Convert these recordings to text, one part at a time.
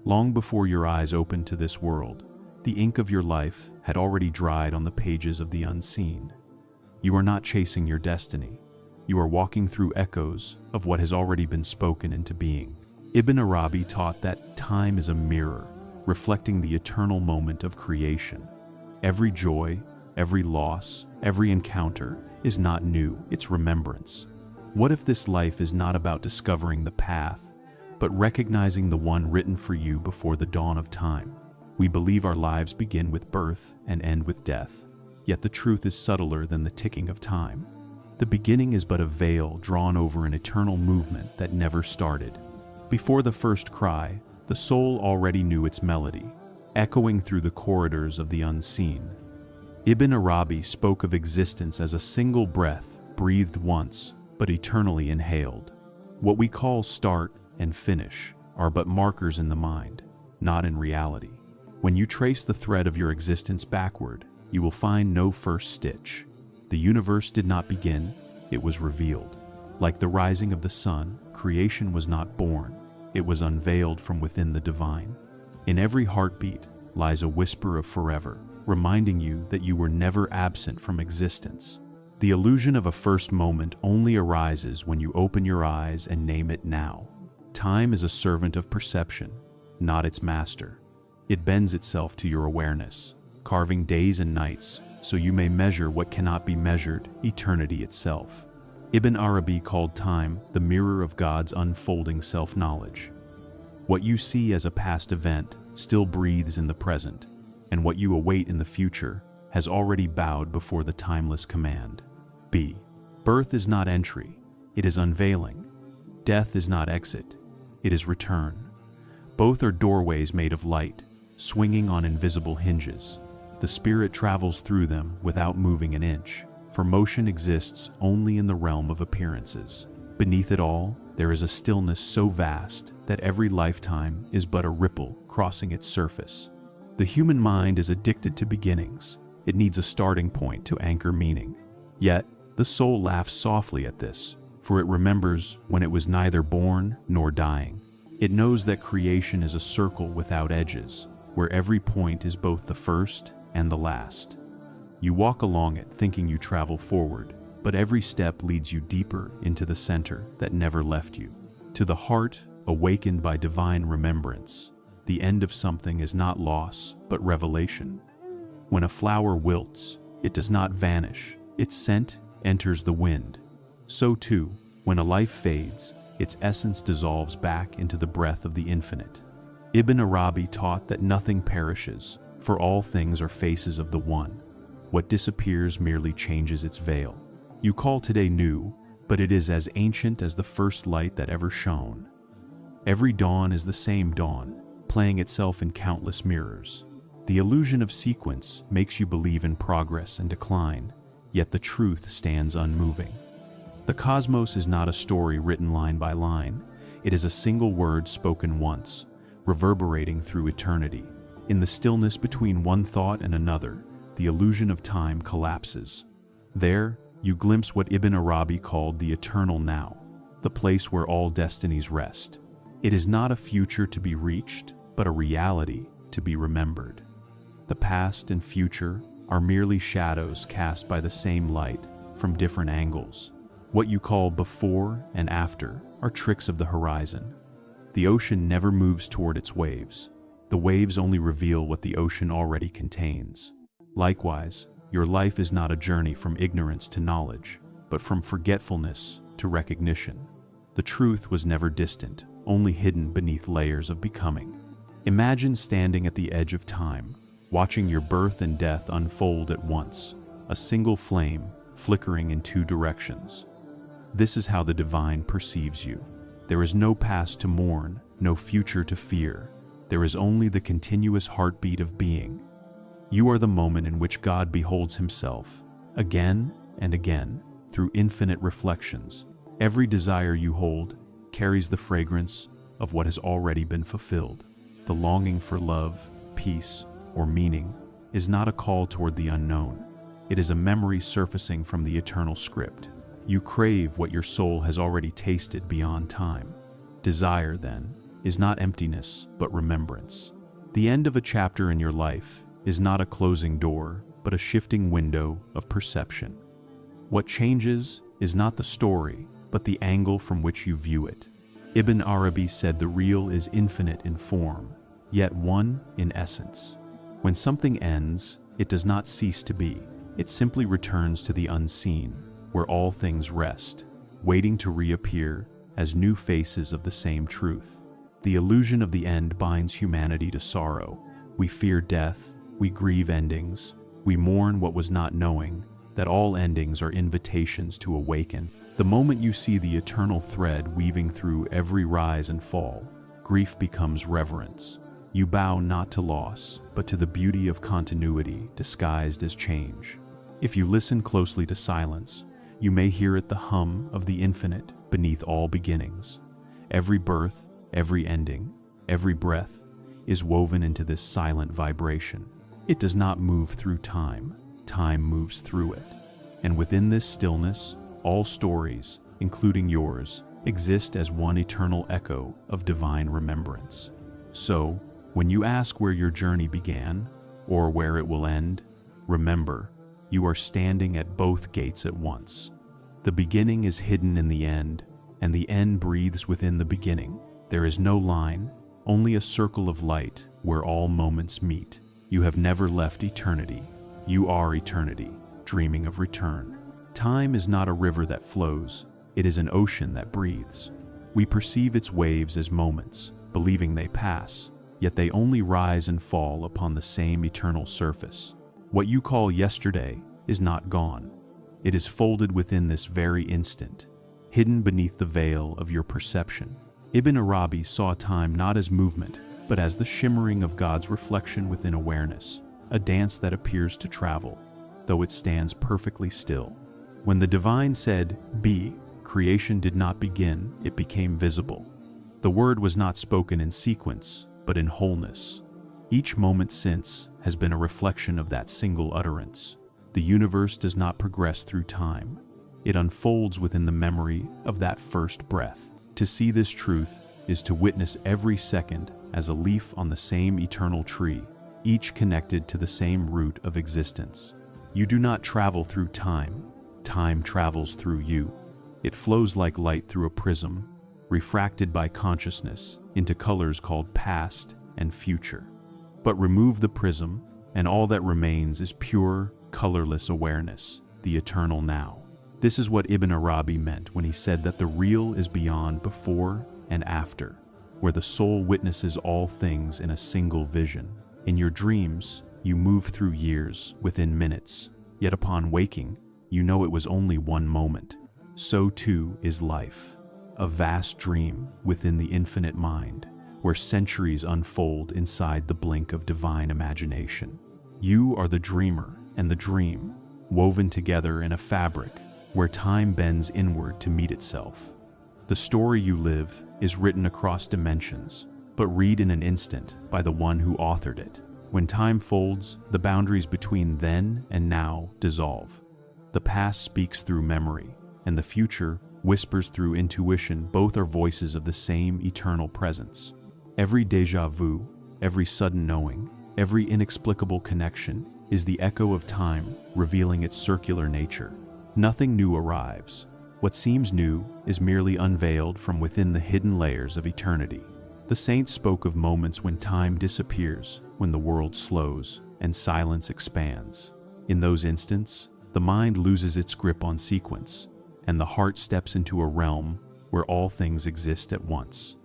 Long before your eyes opened to this world, the ink of your life had already dried on the pages of the unseen. You are not chasing your destiny. You are walking through echoes of what has already been spoken into being. Ibn Arabi taught that time is a mirror, reflecting the eternal moment of creation. Every joy, every loss, every encounter is not new, it's remembrance. What if this life is not about discovering the path, but recognizing the one written for you before the dawn of time? We believe our lives begin with birth and end with death, yet the truth is subtler than the ticking of time. The beginning is but a veil drawn over an eternal movement that never started. Before the first cry, the soul already knew its melody, echoing through the corridors of the unseen. Ibn Arabi spoke of existence as a single breath, breathed once, but eternally inhaled. What we call start and finish are but markers in the mind, not in reality. When you trace the thread of your existence backward, you will find no first stitch. The universe did not begin, it was revealed. Like the rising of the sun, creation was not born, it was unveiled from within the divine. In every heartbeat lies a whisper of forever, reminding you that you were never absent from existence. The illusion of a first moment only arises when you open your eyes and name it now. Time is a servant of perception, not its master. It bends itself to your awareness, carving days and nights so you may measure what cannot be measured, eternity itself. Ibn Arabi called time the mirror of God's unfolding self-knowledge. What you see as a past event still breathes in the present, and what you await in the future has already bowed before the timeless command. B. Birth is not entry, it is unveiling. Death is not exit, it is return. Both are doorways made of light, swinging on invisible hinges. The spirit travels through them without moving an inch, for motion exists only in the realm of appearances. Beneath it all, there is a stillness so vast that every lifetime is but a ripple crossing its surface. The human mind is addicted to beginnings. It needs a starting point to anchor meaning. Yet, the soul laughs softly at this, for it remembers when it was neither born nor dying. It knows that creation is a circle without edges, where every point is both the first and the last. You walk along it thinking you travel forward, but every step leads you deeper into the center that never left you. To the heart, awakened by divine remembrance, the end of something is not loss, but revelation. When a flower wilts, it does not vanish, its scent enters the wind. So too, when a life fades, its essence dissolves back into the breath of the infinite. Ibn Arabi taught that nothing perishes, for all things are faces of the One. What disappears merely changes its veil. You call today new, but it is as ancient as the first light that ever shone. Every dawn is the same dawn, playing itself in countless mirrors. The illusion of sequence makes you believe in progress and decline, yet the truth stands unmoving. The cosmos is not a story written line by line. It is a single word spoken once, reverberating through eternity. In the stillness between one thought and another, the illusion of time collapses. There, you glimpse what Ibn Arabi called the eternal now, the place where all destinies rest. It is not a future to be reached, but a reality to be remembered. The past and future are merely shadows cast by the same light from different angles. What you call before and after are tricks of the horizon. The ocean never moves toward its waves. The waves only reveal what the ocean already contains. Likewise, your life is not a journey from ignorance to knowledge, but from forgetfulness to recognition. The truth was never distant, only hidden beneath layers of becoming. Imagine standing at the edge of time, watching your birth and death unfold at once, a single flame flickering in two directions. This is how the divine perceives you. There is no past to mourn, no future to fear. There is only the continuous heartbeat of being. You are the moment in which God beholds himself, again and again, through infinite reflections. Every desire you hold carries the fragrance of what has already been fulfilled. The longing for love, peace, or meaning is not a call toward the unknown. It is a memory surfacing from the eternal script. You crave what your soul has already tasted beyond time. Desire, then, is not emptiness, but remembrance. The end of a chapter in your life is not a closing door, but a shifting window of perception. What changes is not the story, but the angle from which you view it. Ibn Arabi said the real is infinite in form, yet one in essence. When something ends, it does not cease to be. It simply returns to the unseen, where all things rest, waiting to reappear as new faces of the same truth. The illusion of the end binds humanity to sorrow. We fear death, we grieve endings, we mourn what was not, knowing that all endings are invitations to awaken. The moment you see the eternal thread weaving through every rise and fall, grief becomes reverence. You bow not to loss, but to the beauty of continuity disguised as change. If you listen closely to silence, you may hear it, the hum of the infinite beneath all beginnings. Every birth, every ending, every breath is woven into this silent vibration. It does not move through time, time moves through it. And within this stillness, all stories, including yours, exist as one eternal echo of divine remembrance. So, when you ask where your journey began, or where it will end, remember, you are standing at both gates at once. The beginning is hidden in the end, and the end breathes within the beginning. There is no line, only a circle of light where all moments meet. You have never left eternity. You are eternity, dreaming of return. Time is not a river that flows, it is an ocean that breathes. We perceive its waves as moments, believing they pass, yet they only rise and fall upon the same eternal surface. What you call yesterday is not gone. It is folded within this very instant, hidden beneath the veil of your perception. Ibn Arabi saw time not as movement, but as the shimmering of God's reflection within awareness, a dance that appears to travel, though it stands perfectly still. When the divine said, "Be," creation did not begin, it became visible. The word was not spoken in sequence, but in wholeness. Each moment since has been a reflection of that single utterance. The universe does not progress through time. It unfolds within the memory of that first breath. To see this truth is to witness every second as a leaf on the same eternal tree, each connected to the same root of existence. You do not travel through time, time travels through you. It flows like light through a prism, refracted by consciousness into colors called past and future. But remove the prism, and all that remains is pure, colorless awareness, the eternal now. This is what Ibn Arabi meant when he said that the real is beyond before and after, where the soul witnesses all things in a single vision. In your dreams, you move through years within minutes, yet upon waking, you know it was only one moment. So too is life, a vast dream within the infinite mind, where centuries unfold inside the blink of divine imagination. You are the dreamer and the dream, woven together in a fabric where time bends inward to meet itself. The story you live is written across dimensions, but read in an instant by the one who authored it. When time folds, the boundaries between then and now dissolve. The past speaks through memory, and the future whispers through intuition. Both are voices of the same eternal presence. Every déjà vu, every sudden knowing, every inexplicable connection is the echo of time revealing its circular nature. Nothing new arrives. What seems new is merely unveiled from within the hidden layers of eternity. The saints spoke of moments when time disappears, when the world slows and silence expands. In those instants, the mind loses its grip on sequence, and the heart steps into a realm where all things exist at once.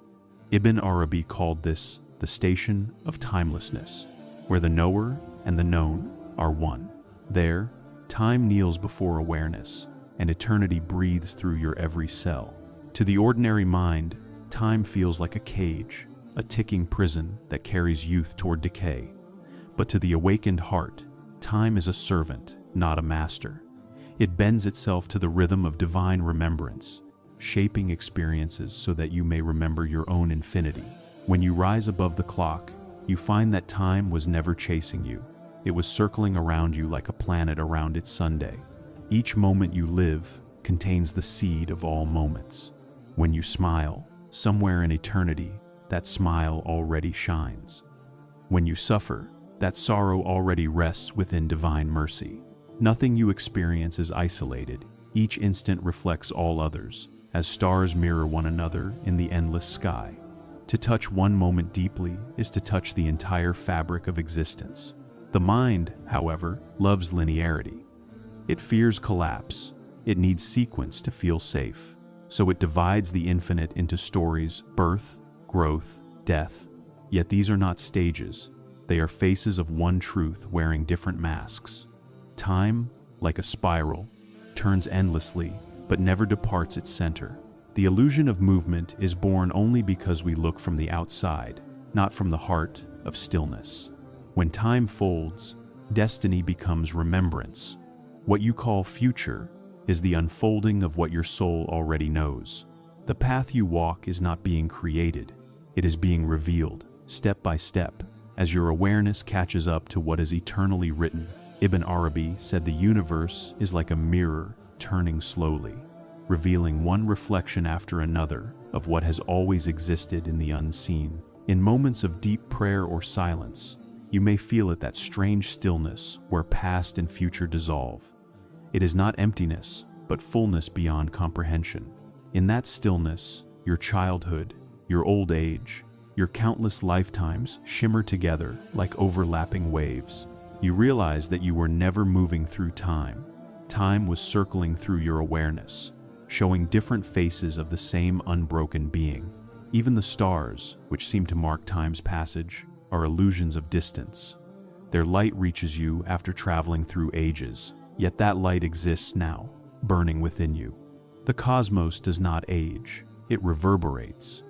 Ibn Arabi called this the station of timelessness, where the knower and the known are one. There, time kneels before awareness, and eternity breathes through your every cell. To the ordinary mind, time feels like a cage, a ticking prison that carries youth toward decay. But to the awakened heart, time is a servant, not a master. It bends itself to the rhythm of divine remembrance, shaping experiences so that you may remember your own infinity. When you rise above the clock, you find that time was never chasing you. It was circling around you like a planet around its Sunday. Each moment you live contains the seed of all moments. When you smile, somewhere in eternity, that smile already shines. When you suffer, that sorrow already rests within divine mercy. Nothing you experience is isolated. Each instant reflects all others, as stars mirror one another in the endless sky. To touch one moment deeply is to touch the entire fabric of existence. The mind, however, loves linearity. It fears collapse. It needs sequence to feel safe. So it divides the infinite into stories: birth, growth, death. Yet these are not stages. They are faces of one truth wearing different masks. Time, like a spiral, turns endlessly, but never departs its center. The illusion of movement is born only because we look from the outside, not from the heart of stillness. When time folds, destiny becomes remembrance. What you call future is the unfolding of what your soul already knows. The path you walk is not being created. It is being revealed, step by step, as your awareness catches up to what is eternally written. Ibn Arabi said the universe is like a mirror turning slowly, revealing one reflection after another of what has always existed in the unseen. In moments of deep prayer or silence, you may feel that strange stillness where past and future dissolve. It is not emptiness, but fullness beyond comprehension. In that stillness, your childhood, your old age, your countless lifetimes shimmer together like overlapping waves. You realize that you were never moving through time. Time was circling through your awareness, showing different faces of the same unbroken being. Even the stars, which seem to mark time's passage, are illusions of distance. Their light reaches you after traveling through ages, yet that light exists now, burning within you. The cosmos does not age, it reverberates.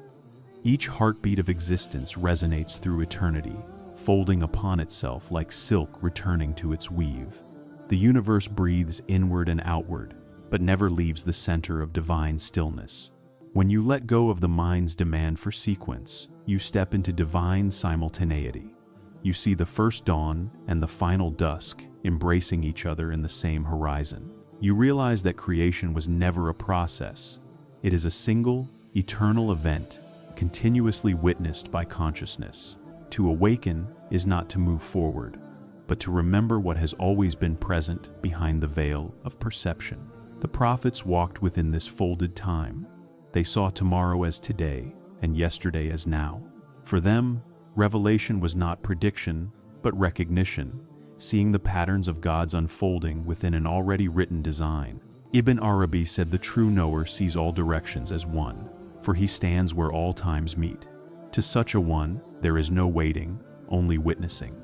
Each heartbeat of existence resonates through eternity, folding upon itself like silk returning to its weave. The universe breathes inward and outward, but never leaves the center of divine stillness. When you let go of the mind's demand for sequence, you step into divine simultaneity. You see the first dawn and the final dusk embracing each other in the same horizon. You realize that creation was never a process. It is a single, eternal event, continuously witnessed by consciousness. To awaken is not to move forward, but to remember what has always been present behind the veil of perception. The prophets walked within this folded time. They saw tomorrow as today and yesterday as now. For them, revelation was not prediction, but recognition, seeing the patterns of God's unfolding within an already written design. Ibn Arabi said the true knower sees all directions as one, for he stands where all times meet. To such a one, there is no waiting, only witnessing.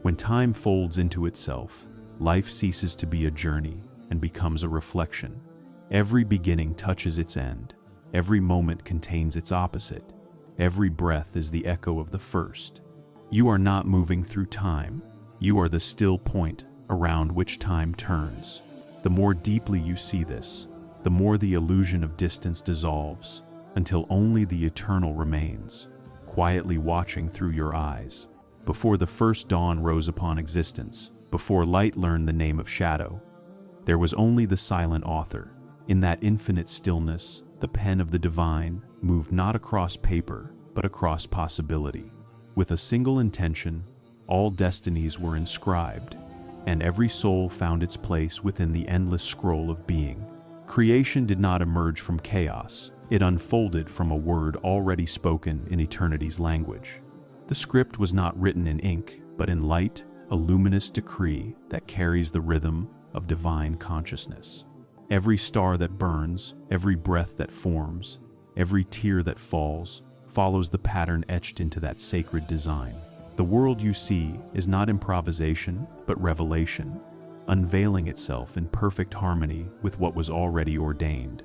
When time folds into itself, life ceases to be a journey and becomes a reflection. Every beginning touches its end. Every moment contains its opposite. Every breath is the echo of the first. You are not moving through time. You are the still point around which time turns. The more deeply you see this, the more the illusion of distance dissolves, until only the eternal remains, quietly watching through your eyes. Before the first dawn rose upon existence, before light learned the name of shadow, there was only the silent author. In that infinite stillness, the pen of the divine moved not across paper, but across possibility. With a single intention, all destinies were inscribed, and every soul found its place within the endless scroll of being. Creation did not emerge from chaos. It unfolded from a word already spoken in eternity's language. The script was not written in ink, but in light, a luminous decree that carries the rhythm of divine consciousness. Every star that burns, every breath that forms, every tear that falls, follows the pattern etched into that sacred design. The world you see is not improvisation, but revelation, unveiling itself in perfect harmony with what was already ordained.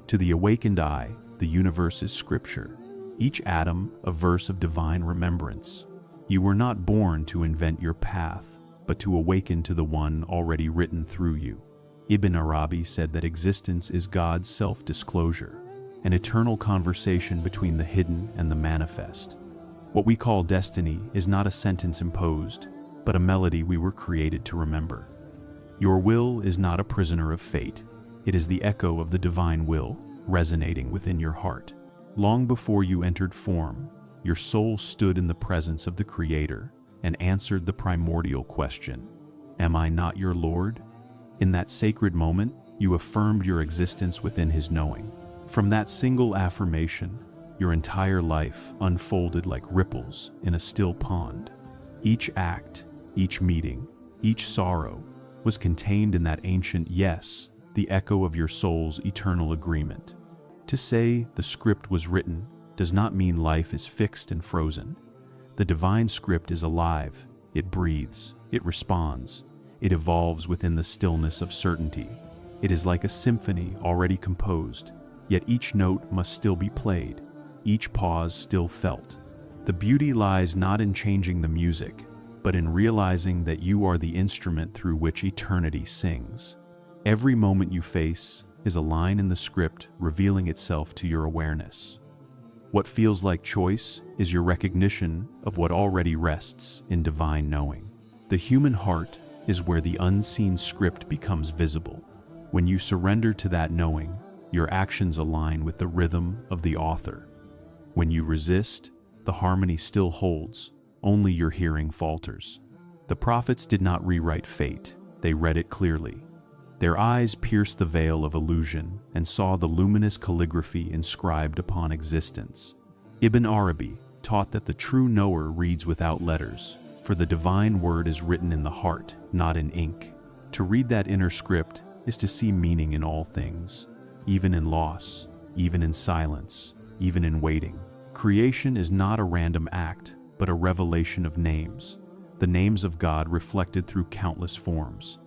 To the awakened eye, the universe is scripture, each atom a verse of divine remembrance. You were not born to invent your path, but to awaken to the one already written through you. Ibn Arabi said that existence is God's self-disclosure, an eternal conversation between the hidden and the manifest. What we call destiny is not a sentence imposed, but a melody we were created to remember. Your will is not a prisoner of fate. It is the echo of the divine will, resonating within your heart. Long before you entered form, your soul stood in the presence of the Creator and answered the primordial question, "Am I not your Lord?" In that sacred moment, you affirmed your existence within His knowing. From that single affirmation, your entire life unfolded like ripples in a still pond. Each act, each meeting, each sorrow was contained in that ancient yes, the echo of your soul's eternal agreement. To say the script was written does not mean life is fixed and frozen. The divine script is alive, it breathes, it responds, it evolves within the stillness of certainty. It is like a symphony already composed, yet each note must still be played, each pause still felt. The beauty lies not in changing the music, but in realizing that you are the instrument through which eternity sings. Every moment you face is a line in the script revealing itself to your awareness. What feels like choice is your recognition of what already rests in divine knowing. The human heart is where the unseen script becomes visible. When you surrender to that knowing, your actions align with the rhythm of the author. When you resist, the harmony still holds, only your hearing falters. The prophets did not rewrite fate, they read it clearly. Their eyes pierced the veil of illusion and saw the luminous calligraphy inscribed upon existence. Ibn Arabi taught that the true knower reads without letters, for the divine word is written in the heart, not in ink. To read that inner script is to see meaning in all things, even in loss, even in silence, even in waiting. Creation is not a random act, but a revelation of names, the names of God reflected through countless forms.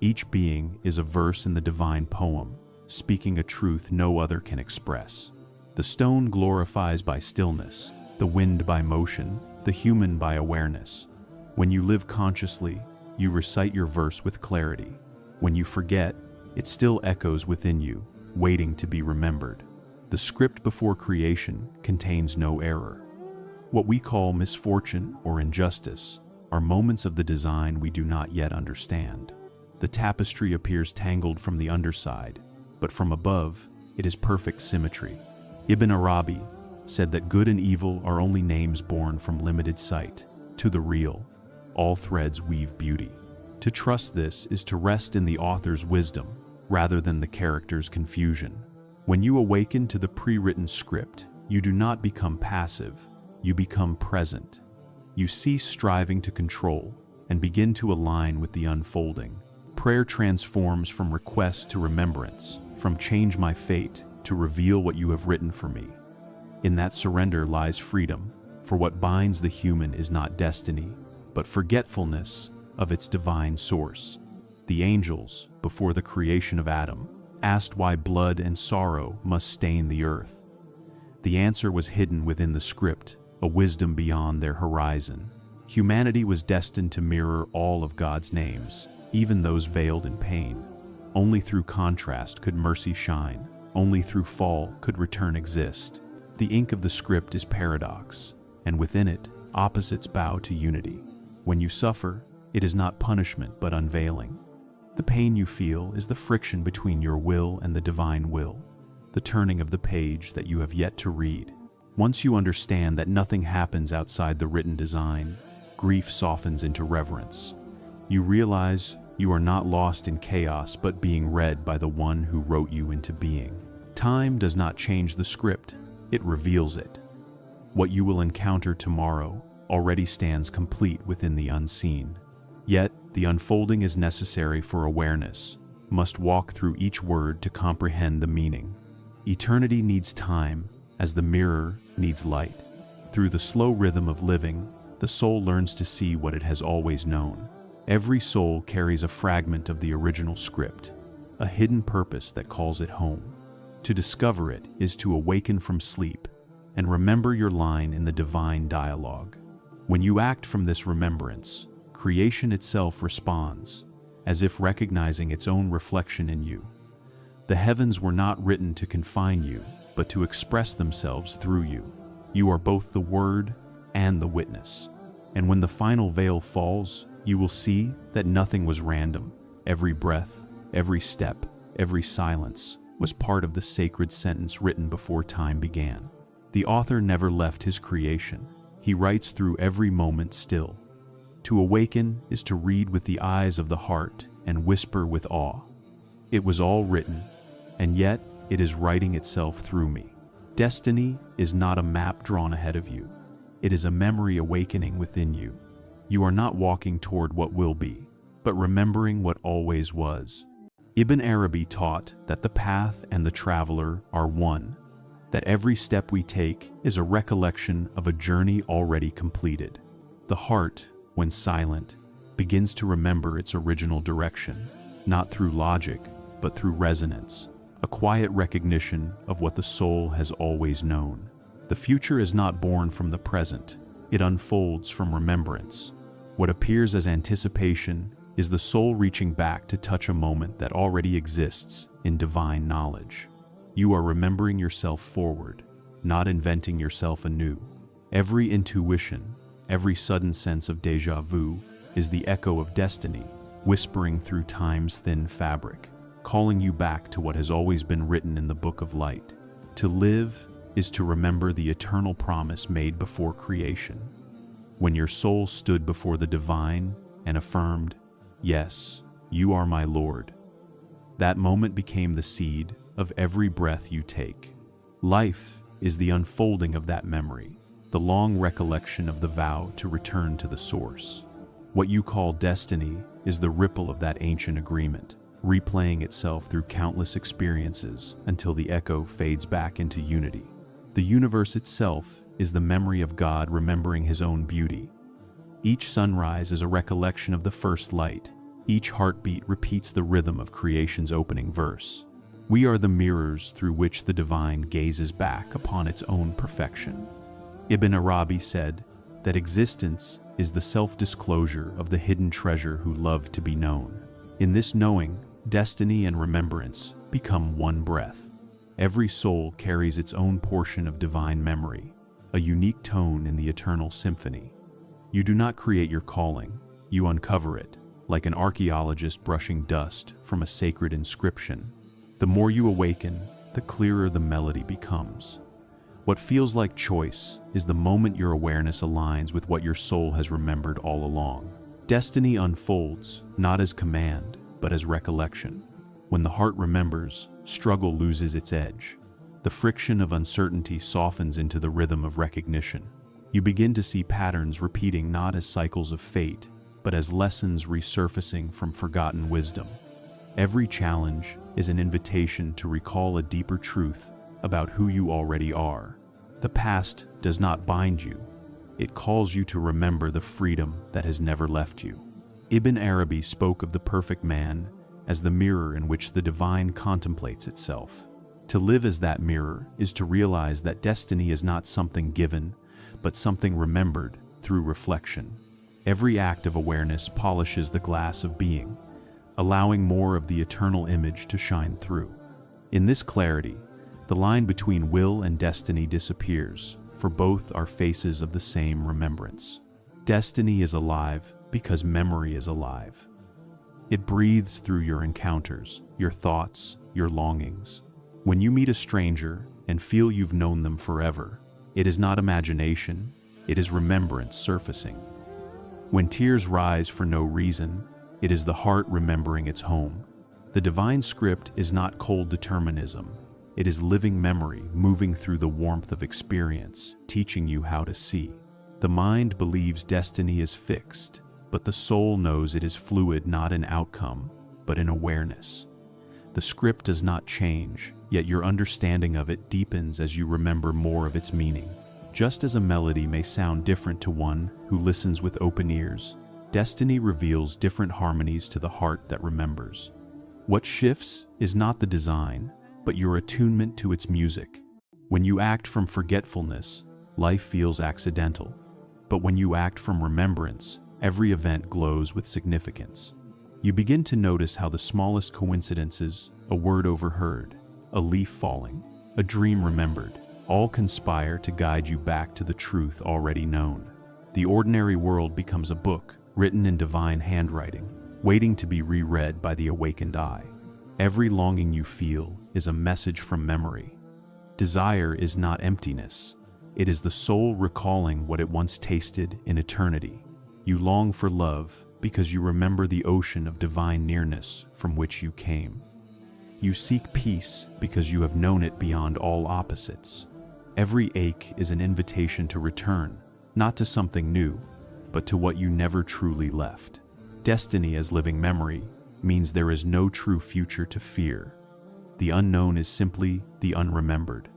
Each being is a verse in the divine poem, speaking a truth no other can express. The stone glorifies by stillness, the wind by motion, the human by awareness. When you live consciously, you recite your verse with clarity. When you forget, it still echoes within you, waiting to be remembered. The script before creation contains no error. What we call misfortune or injustice are moments of the design we do not yet understand. The tapestry appears tangled from the underside, but from above, it is perfect symmetry. Ibn Arabi said that good and evil are only names born from limited sight. To the real, all threads weave beauty. To trust this is to rest in the author's wisdom, rather than the character's confusion. When you awaken to the pre-written script, you do not become passive, you become present. You cease striving to control and begin to align with the unfolding. Prayer transforms from request to remembrance, from change my fate to reveal what you have written for me. In that surrender lies freedom, for what binds the human is not destiny, but forgetfulness of its divine source. The angels, before the creation of Adam, asked why blood and sorrow must stain the earth. The answer was hidden within the script, a wisdom beyond their horizon. Humanity was destined to mirror all of God's names, even those veiled in pain. Only through contrast could mercy shine, only through fall could return exist. The ink of the script is paradox, and within it, opposites bow to unity. When you suffer, it is not punishment but unveiling. The pain you feel is the friction between your will and the divine will, the turning of the page that you have yet to read. Once you understand that nothing happens outside the written design, grief softens into reverence. You realize you are not lost in chaos but being read by the one who wrote you into being. Time does not change the script, it reveals it. What you will encounter tomorrow already stands complete within the unseen. Yet, the unfolding is necessary for awareness, must walk through each word to comprehend the meaning. Eternity needs time, as the mirror needs light. Through the slow rhythm of living, the soul learns to see what it has always known. Every soul carries a fragment of the original script, a hidden purpose that calls it home. To discover it is to awaken from sleep and remember your line in the divine dialogue. When you act from this remembrance, creation itself responds, as if recognizing its own reflection in you. The heavens were not written to confine you, but to express themselves through you. You are both the word and the witness. And when the final veil falls, you will see that nothing was random. Every breath, every step, every silence was part of the sacred sentence written before time began. The author never left his creation. He writes through every moment still. To awaken is to read with the eyes of the heart and whisper with awe. It was all written, and yet it is writing itself through me. Destiny is not a map drawn ahead of you. It is a memory awakening within you. You are not walking toward what will be, but remembering what always was. Ibn Arabi taught that the path and the traveler are one, that every step we take is a recollection of a journey already completed. The heart, when silent, begins to remember its original direction, not through logic, but through resonance, a quiet recognition of what the soul has always known. The future is not born from the present, it unfolds from remembrance. What appears as anticipation is the soul reaching back to touch a moment that already exists in divine knowledge. You are remembering yourself forward, not inventing yourself anew. Every intuition, every sudden sense of déjà vu is the echo of destiny, whispering through time's thin fabric, calling you back to what has always been written in the book of light. To live is to remember the eternal promise made before creation. When your soul stood before the divine and affirmed, "Yes, you are my Lord," that moment became the seed of every breath you take. Life is the unfolding of that memory, the long recollection of the vow to return to the source. What you call destiny is the ripple of that ancient agreement, replaying itself through countless experiences until the echo fades back into unity. The universe itself is the memory of God remembering His own beauty. Each sunrise is a recollection of the first light. Each heartbeat repeats the rhythm of creation's opening verse. We are the mirrors through which the divine gazes back upon its own perfection. Ibn Arabi said that existence is the self-disclosure of the hidden treasure who loved to be known. In this knowing, destiny and remembrance become one breath. Every soul carries its own portion of divine memory, a unique tone in the eternal symphony. You do not create your calling, you uncover it, like an archaeologist brushing dust from a sacred inscription. The more you awaken, the clearer the melody becomes. What feels like choice is the moment your awareness aligns with what your soul has remembered all along. Destiny unfolds, not as command, but as recollection. When the heart remembers, struggle loses its edge. The friction of uncertainty softens into the rhythm of recognition. You begin to see patterns repeating not as cycles of fate, but as lessons resurfacing from forgotten wisdom. Every challenge is an invitation to recall a deeper truth about who you already are. The past does not bind you. It calls you to remember the freedom that has never left you. Ibn Arabi spoke of the perfect man as the mirror in which the divine contemplates itself. To live as that mirror is to realize that destiny is not something given, but something remembered through reflection. Every act of awareness polishes the glass of being, allowing more of the eternal image to shine through. In this clarity, the line between will and destiny disappears, for both are faces of the same remembrance. Destiny is alive because memory is alive. It breathes through your encounters, your thoughts, your longings. When you meet a stranger and feel you've known them forever, it is not imagination, it is remembrance surfacing. When tears rise for no reason, it is the heart remembering its home. The divine script is not cold determinism. It is living memory moving through the warmth of experience, teaching you how to see. The mind believes destiny is fixed, but the soul knows it is fluid not in outcome, but in awareness. The script does not change, yet your understanding of it deepens as you remember more of its meaning. Just as a melody may sound different to one who listens with open ears, destiny reveals different harmonies to the heart that remembers. What shifts is not the design, but your attunement to its music. When you act from forgetfulness, life feels accidental. But when you act from remembrance, every event glows with significance. You begin to notice how the smallest coincidences, a word overheard, a leaf falling, a dream remembered, all conspire to guide you back to the truth already known. The ordinary world becomes a book, written in divine handwriting, waiting to be reread by the awakened eye. Every longing you feel is a message from memory. Desire is not emptiness, It is the soul recalling what it once tasted in eternity. You long for love because you remember the ocean of divine nearness from which you came. You seek peace because you have known it beyond all opposites. Every ache is an invitation to return, not to something new, but to what you never truly left. Destiny as living memory means there is no true future to fear. The unknown is simply the unremembered.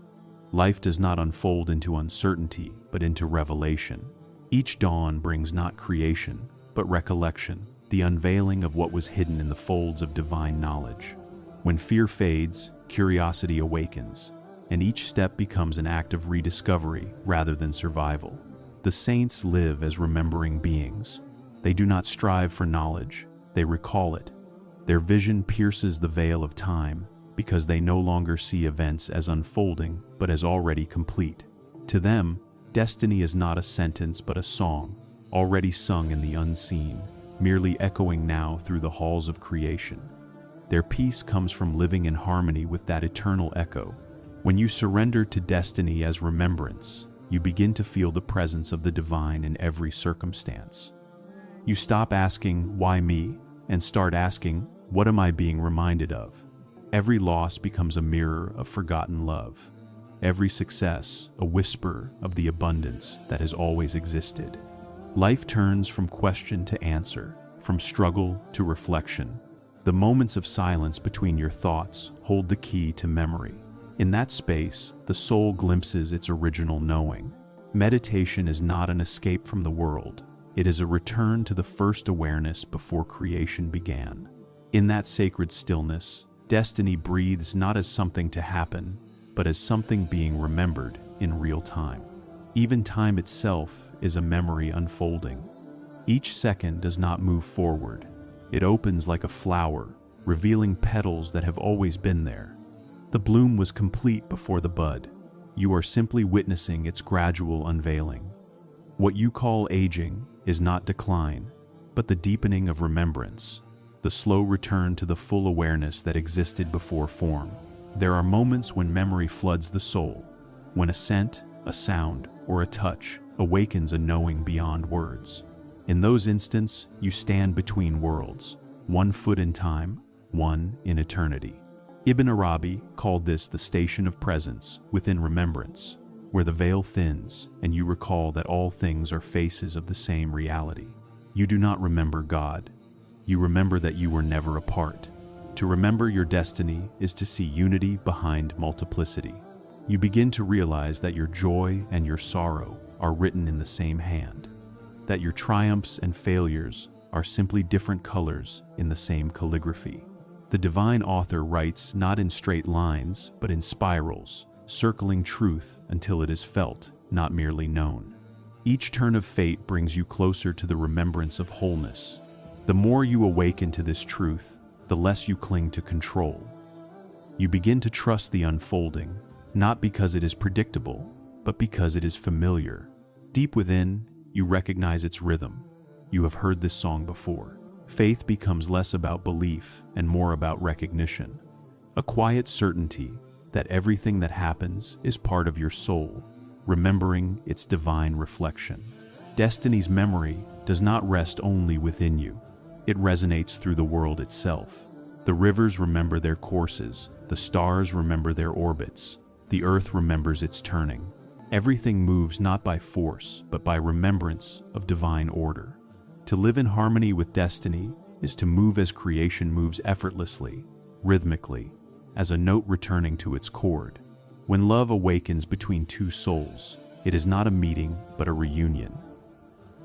Life does not unfold into uncertainty, but into revelation. Each dawn brings not creation, but recollection, the unveiling of what was hidden in the folds of divine knowledge. When fear fades, curiosity awakens, and each step becomes an act of rediscovery rather than survival. The saints live as remembering beings. They do not strive for knowledge, they recall it. Their vision pierces the veil of time because they no longer see events as unfolding but as already complete. To them, destiny is not a sentence but a song, already sung in the unseen, merely echoing now through the halls of creation. Their peace comes from living in harmony with that eternal echo. When you surrender to destiny as remembrance, you begin to feel the presence of the divine in every circumstance. You stop asking, "Why me?" and start asking, "What am I being reminded of?" Every loss becomes a mirror of forgotten love. Every success, a whisper of the abundance that has always existed. Life turns from question to answer, from struggle to reflection. The moments of silence between your thoughts hold the key to memory. In that space, the soul glimpses its original knowing. Meditation is not an escape from the world. It is a return to the first awareness before creation began. In that sacred stillness, destiny breathes not as something to happen, but as something being remembered in real time. Even time itself is a memory unfolding. Each second does not move forward. It opens like a flower, revealing petals that have always been there. The bloom was complete before the bud. You are simply witnessing its gradual unveiling. What you call aging is not decline, but the deepening of remembrance, the slow return to the full awareness that existed before form. There are moments when memory floods the soul, when a scent, a sound, or a touch awakens a knowing beyond words. In those instants, you stand between worlds, one foot in time, one in eternity. Ibn Arabi called this the station of presence within remembrance, where the veil thins and you recall that all things are faces of the same reality. You do not remember God. You remember that you were never apart. To remember your destiny is to see unity behind multiplicity. You begin to realize that your joy and your sorrow are written in the same hand, that your triumphs and failures are simply different colors in the same calligraphy. The divine author writes not in straight lines, but in spirals, circling truth until it is felt, not merely known. Each turn of fate brings you closer to the remembrance of wholeness. The more you awaken to this truth, the less you cling to control. You begin to trust the unfolding, not because it is predictable, but because it is familiar. Deep within, you recognize its rhythm. You have heard this song before. Faith becomes less about belief and more about recognition. A quiet certainty that everything that happens is part of your soul, remembering its divine reflection. Destiny's memory does not rest only within you. It resonates through the world itself. The rivers remember their courses, the stars remember their orbits, the earth remembers its turning. Everything moves not by force, but by remembrance of divine order. To live in harmony with destiny is to move as creation moves effortlessly, rhythmically, as a note returning to its chord. When love awakens between two souls, it is not a meeting, but a reunion.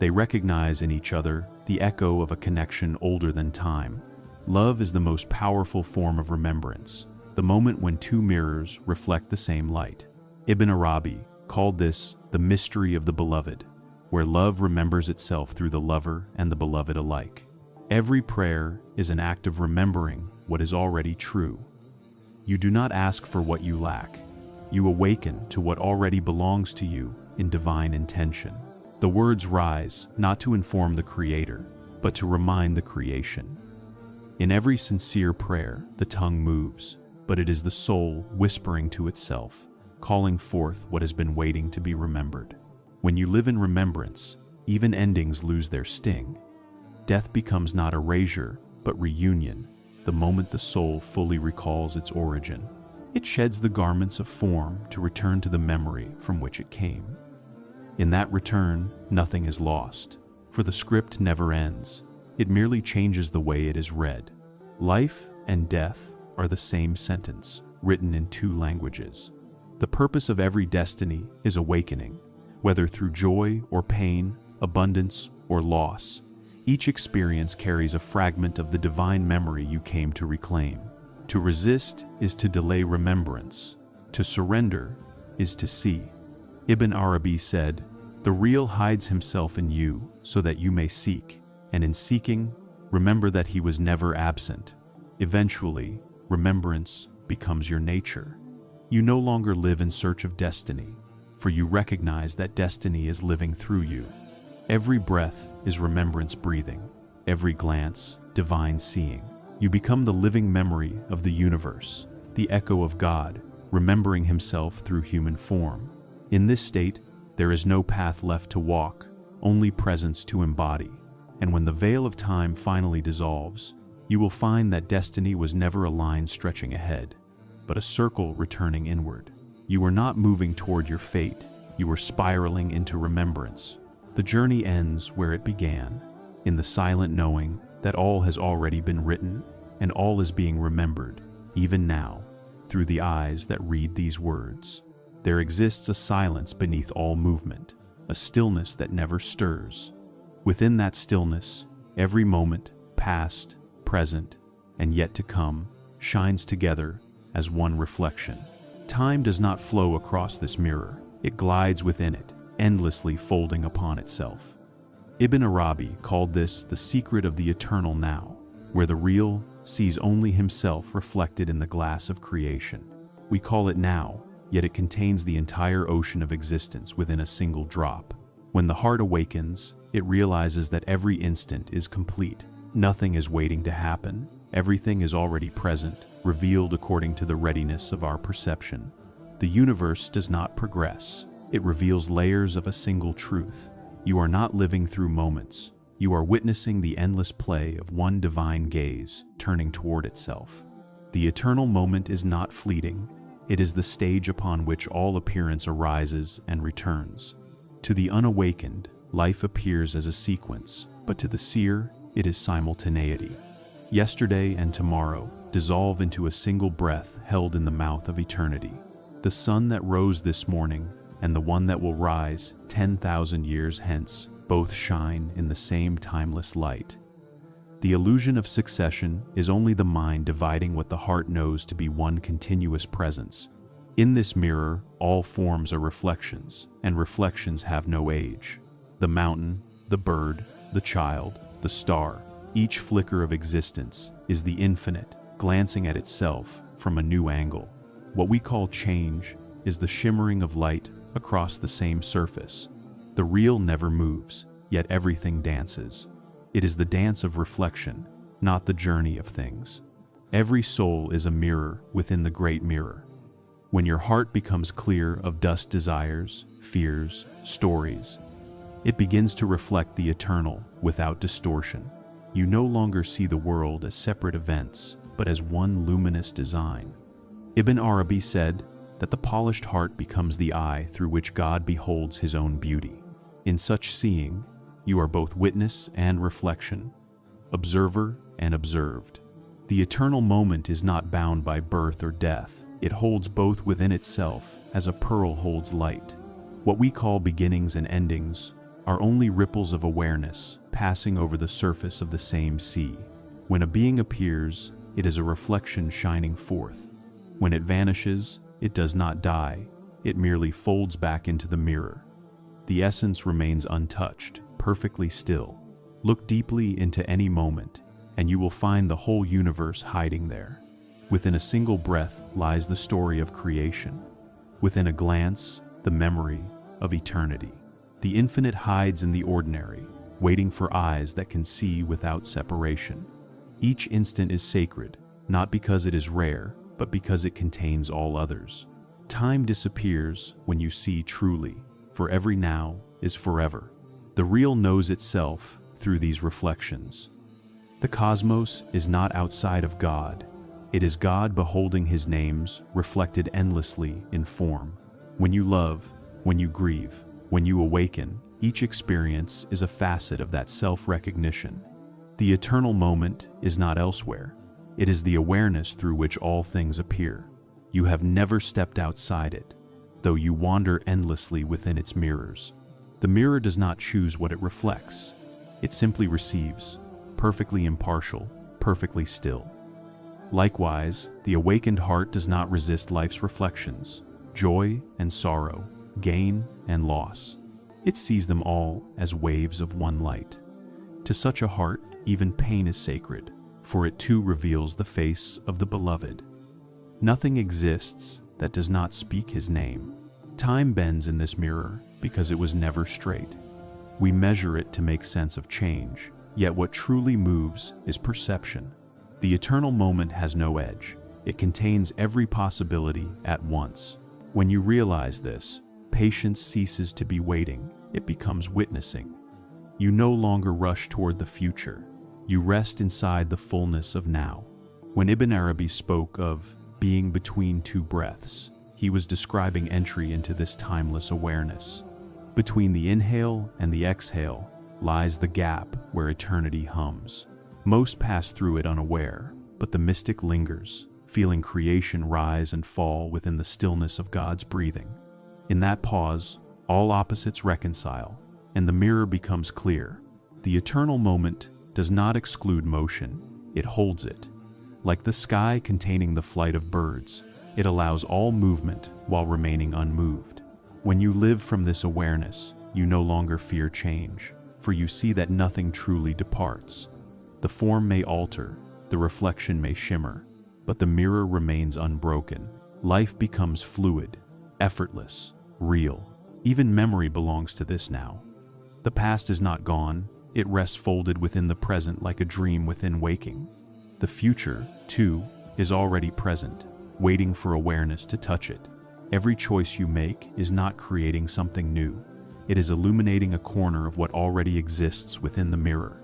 They recognize in each other the echo of a connection older than time. Love is the most powerful form of remembrance, the moment when two mirrors reflect the same light. Ibn Arabi called this the mystery of the beloved, where love remembers itself through the lover and the beloved alike. Every prayer is an act of remembering what is already true. You do not ask for what you lack. You awaken to what already belongs to you in divine intention. The words rise not to inform the Creator, but to remind the creation. In every sincere prayer, the tongue moves, but it is the soul whispering to itself. calling forth what has been waiting to be remembered. When you live in remembrance, even endings lose their sting. Death becomes not erasure, but reunion, the moment the soul fully recalls its origin. It sheds the garments of form to return to the memory from which it came. In that return, nothing is lost, for the script never ends. It merely changes the way it is read. Life and death are the same sentence, written in two languages. The purpose of every destiny is awakening, whether through joy or pain, abundance or loss. Each experience carries a fragment of the divine memory you came to reclaim. To resist is to delay remembrance. To surrender is to see. Ibn Arabi said, "The real hides himself in you so that you may seek, and in seeking, remember that he was never absent." Eventually, remembrance becomes your nature. You no longer live in search of destiny, for you recognize that destiny is living through you. Every breath is remembrance breathing, every glance, divine seeing. You become the living memory of the universe, the echo of God, remembering himself through human form. In this state, there is no path left to walk, only presence to embody. And when the veil of time finally dissolves, you will find that destiny was never a line stretching ahead, but a circle returning inward. You were not moving toward your fate, you were spiraling into remembrance. The journey ends where it began, in the silent knowing that all has already been written and all is being remembered, even now, through the eyes that read these words. There exists a silence beneath all movement, a stillness that never stirs. Within that stillness, every moment, past, present, and yet to come, shines together as one reflection. Time does not flow across this mirror, it glides within it, endlessly folding upon itself. Ibn Arabi called this the secret of the eternal now, where the real sees only himself reflected in the glass of creation. We call it now, yet it contains the entire ocean of existence within a single drop. When the heart awakens, it realizes that every instant is complete. Nothing is waiting to happen. Everything is already present, revealed according to the readiness of our perception. The universe does not progress. It reveals layers of a single truth. You are not living through moments. You are witnessing the endless play of one divine gaze turning toward itself. The eternal moment is not fleeting. It is the stage upon which all appearance arises and returns. To the unawakened, life appears as a sequence, but to the seer, it is simultaneity. Yesterday and tomorrow dissolve into a single breath held in the mouth of eternity. The sun that rose this morning and the one that will rise 10,000 years hence both shine in the same timeless light. The illusion of succession is only the mind dividing what the heart knows to be one continuous presence. In this mirror, all forms are reflections, and reflections have no age. The mountain, the bird, the child, the star, each flicker of existence is the infinite, glancing at itself from a new angle. What we call change is the shimmering of light across the same surface. The real never moves, yet everything dances. It is the dance of reflection, not the journey of things. Every soul is a mirror within the great mirror. When your heart becomes clear of dust desires, fears, stories, it begins to reflect the eternal without distortion. You no longer see the world as separate events, but as one luminous design. Ibn Arabi said that the polished heart becomes the eye through which God beholds his own beauty. In such seeing, you are both witness and reflection, observer and observed. The eternal moment is not bound by birth or death. It holds both within itself as a pearl holds light. What we call beginnings and endings are only ripples of awareness passing over the surface of the same sea. When a being appears, it is a reflection shining forth. When it vanishes, it does not die, it merely folds back into the mirror. The essence remains untouched, perfectly still. Look deeply into any moment, and you will find the whole universe hiding there. Within a single breath lies the story of creation. Within a glance, the memory of eternity. The infinite hides in the ordinary, waiting for eyes that can see without separation. Each instant is sacred, not because it is rare, but because it contains all others. Time disappears when you see truly, for every now is forever. The real knows itself through these reflections. The cosmos is not outside of God. It is God beholding his names reflected endlessly in form. When you love, when you grieve, when you awaken, each experience is a facet of that self-recognition. The eternal moment is not elsewhere. It is the awareness through which all things appear. You have never stepped outside it, though you wander endlessly within its mirrors. The mirror does not choose what it reflects. It simply receives, perfectly impartial, perfectly still. Likewise, the awakened heart does not resist life's reflections, joy and sorrow, gain and loss. It sees them all as waves of one light. To such a heart, even pain is sacred, for it too reveals the face of the beloved. Nothing exists that does not speak his name. Time bends in this mirror because it was never straight. We measure it to make sense of change, yet what truly moves is perception. The eternal moment has no edge. It contains every possibility at once. When you realize this, patience ceases to be waiting, it becomes witnessing. You no longer rush toward the future. You rest inside the fullness of now. When Ibn Arabi spoke of being between two breaths, he was describing entry into this timeless awareness. Between the inhale and the exhale lies the gap where eternity hums. Most pass through it unaware, but the mystic lingers, feeling creation rise and fall within the stillness of God's breathing. In that pause, all opposites reconcile, and the mirror becomes clear. The eternal moment does not exclude motion, it holds it. Like the sky containing the flight of birds, it allows all movement while remaining unmoved. When you live from this awareness, you no longer fear change, for you see that nothing truly departs. The form may alter, the reflection may shimmer, but the mirror remains unbroken. Life becomes fluid, effortless, real. Even memory belongs to this now. The past is not gone, it rests folded within the present like a dream within waking. The future, too, is already present, waiting for awareness to touch it. Every choice you make is not creating something new. It is illuminating a corner of what already exists within the mirror.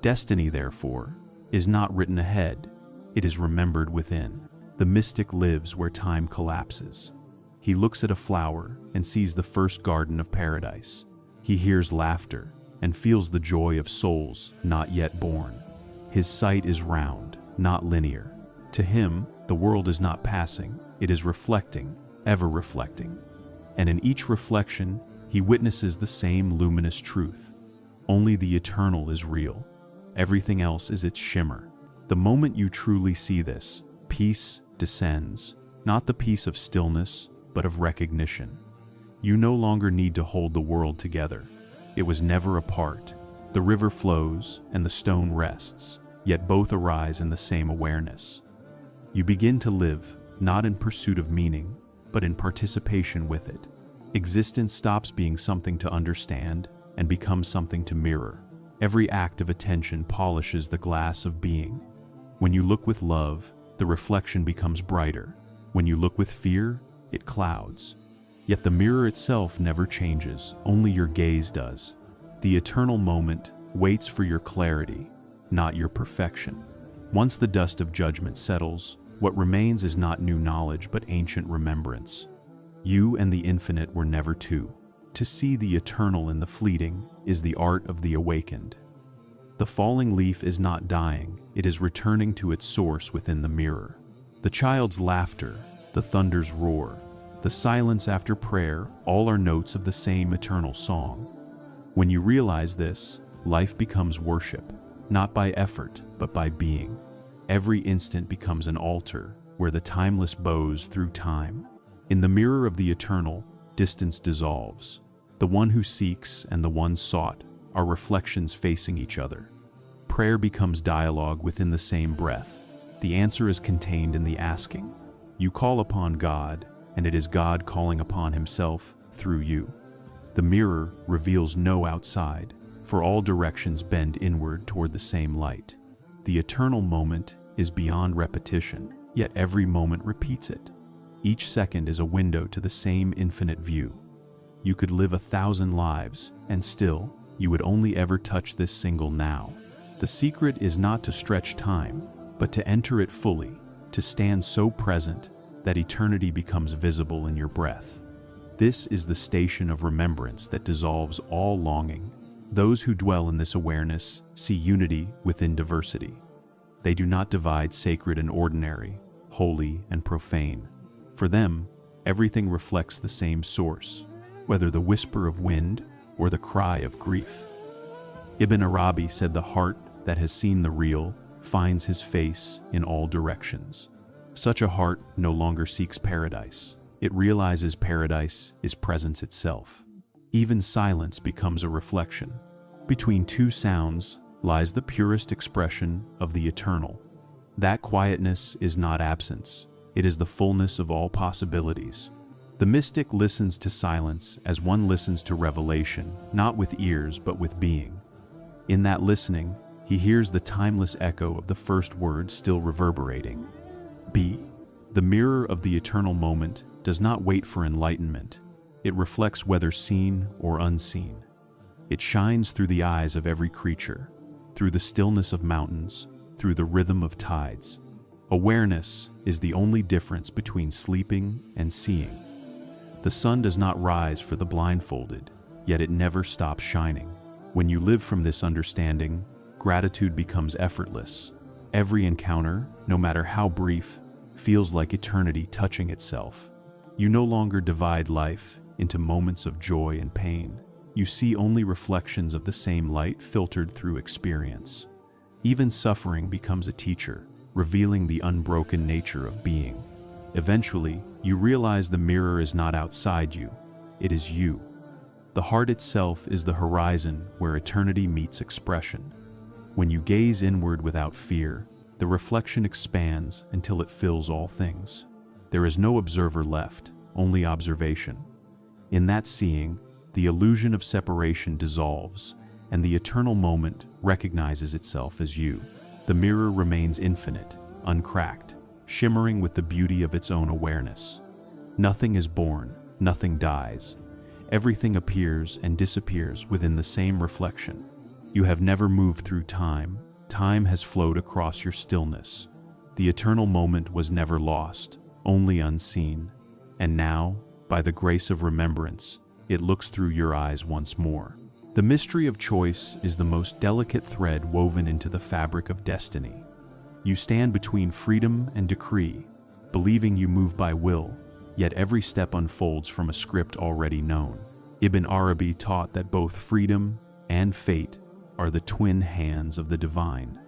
Destiny, therefore, is not written ahead, it is remembered within. The mystic lives where time collapses. He looks at a flower and sees the first garden of paradise. He hears laughter and feels the joy of souls not yet born. His sight is round, not linear. To him, the world is not passing, it is reflecting, ever reflecting. And in each reflection, he witnesses the same luminous truth. Only the eternal is real. Everything else is its shimmer. The moment you truly see this, peace descends, not the peace of stillness, but of recognition. You no longer need to hold the world together. It was never apart. The river flows and the stone rests, yet both arise in the same awareness. You begin to live, not in pursuit of meaning, but in participation with it. Existence stops being something to understand and becomes something to mirror. Every act of attention polishes the glass of being. When you look with love, the reflection becomes brighter. When you look with fear, it clouds. Yet the mirror itself never changes, only your gaze does. The eternal moment waits for your clarity, not your perfection. Once the dust of judgment settles, what remains is not new knowledge but ancient remembrance. You and the infinite were never two. To see the eternal in the fleeting is the art of the awakened. The falling leaf is not dying, it is returning to its source within the mirror. The child's laughter, the thunder's roar, the silence after prayer, all are notes of the same eternal song. When you realize this, life becomes worship, not by effort, but by being. Every instant becomes an altar, where the timeless bows through time. In the mirror of the eternal, distance dissolves. The one who seeks and the one sought are reflections facing each other. Prayer becomes dialogue within the same breath. The answer is contained in the asking. You call upon God, and it is God calling upon himself through you. The mirror reveals no outside, for all directions bend inward toward the same light. The eternal moment is beyond repetition, yet every moment repeats it. Each second is a window to the same infinite view. You could live 1,000 lives, and still, you would only ever touch this single now. The secret is not to stretch time, but to enter it fully, to stand so present that eternity becomes visible in your breath. This is the station of remembrance that dissolves all longing. Those who dwell in this awareness see unity within diversity. They do not divide sacred and ordinary, holy and profane. For them, everything reflects the same source, whether the whisper of wind or the cry of grief. Ibn Arabi said the heart that has seen the real finds his face in all directions. Such a heart no longer seeks paradise. It realizes paradise is presence itself. Even silence becomes a reflection. Between two sounds lies the purest expression of the eternal. That quietness is not absence. It is the fullness of all possibilities. The mystic listens to silence as one listens to revelation, not with ears but with being. In that listening, he hears the timeless echo of the first word still reverberating. Be. The mirror of the eternal moment does not wait for enlightenment. It reflects whether seen or unseen. It shines through the eyes of every creature, through the stillness of mountains, through the rhythm of tides. Awareness is the only difference between sleeping and seeing. The sun does not rise for the blindfolded, yet it never stops shining. When you live from this understanding, gratitude becomes effortless. Every encounter, no matter how brief, feels like eternity touching itself. You no longer divide life into moments of joy and pain. You see only reflections of the same light filtered through experience. Even suffering becomes a teacher, revealing the unbroken nature of being. Eventually, you realize the mirror is not outside you, it is you. The heart itself is the horizon where eternity meets expression. When you gaze inward without fear, the reflection expands until it fills all things. There is no observer left, only observation. In that seeing, the illusion of separation dissolves, and the eternal moment recognizes itself as you. The mirror remains infinite, uncracked, shimmering with the beauty of its own awareness. Nothing is born, nothing dies. Everything appears and disappears within the same reflection. You have never moved through time. Time has flowed across your stillness. The eternal moment was never lost, only unseen. And now, by the grace of remembrance, it looks through your eyes once more. The mystery of choice is the most delicate thread woven into the fabric of destiny. You stand between freedom and decree, believing you move by will, yet every step unfolds from a script already known. Ibn Arabi taught that both freedom and fate are the twin hands of the divine,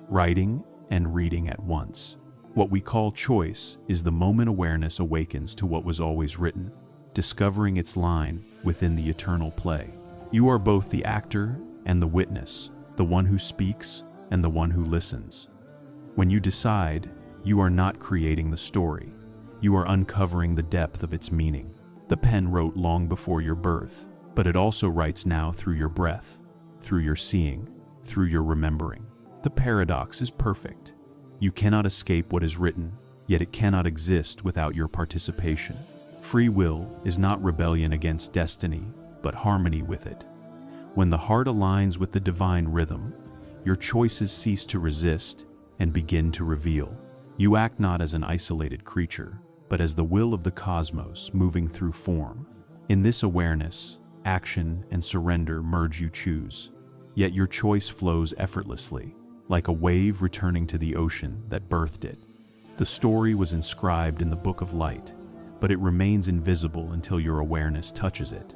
writing and reading at once. What we call choice is the moment awareness awakens to what was always written, discovering its line within the eternal play. You are both the actor and the witness, the one who speaks and the one who listens. When you decide, you are not creating the story. You are uncovering the depth of its meaning. The pen wrote long before your birth, but it also writes now through your breath, through your seeing, through your remembering. The paradox is perfect. You cannot escape what is written, yet it cannot exist without your participation. Free will is not rebellion against destiny, but harmony with it. When the heart aligns with the divine rhythm, your choices cease to resist and begin to reveal. You act not as an isolated creature, but as the will of the cosmos moving through form. In this awareness, action and surrender merge. You choose, yet your choice flows effortlessly, like a wave returning to the ocean that birthed it. The story was inscribed in the book of light, but it remains invisible until your awareness touches it.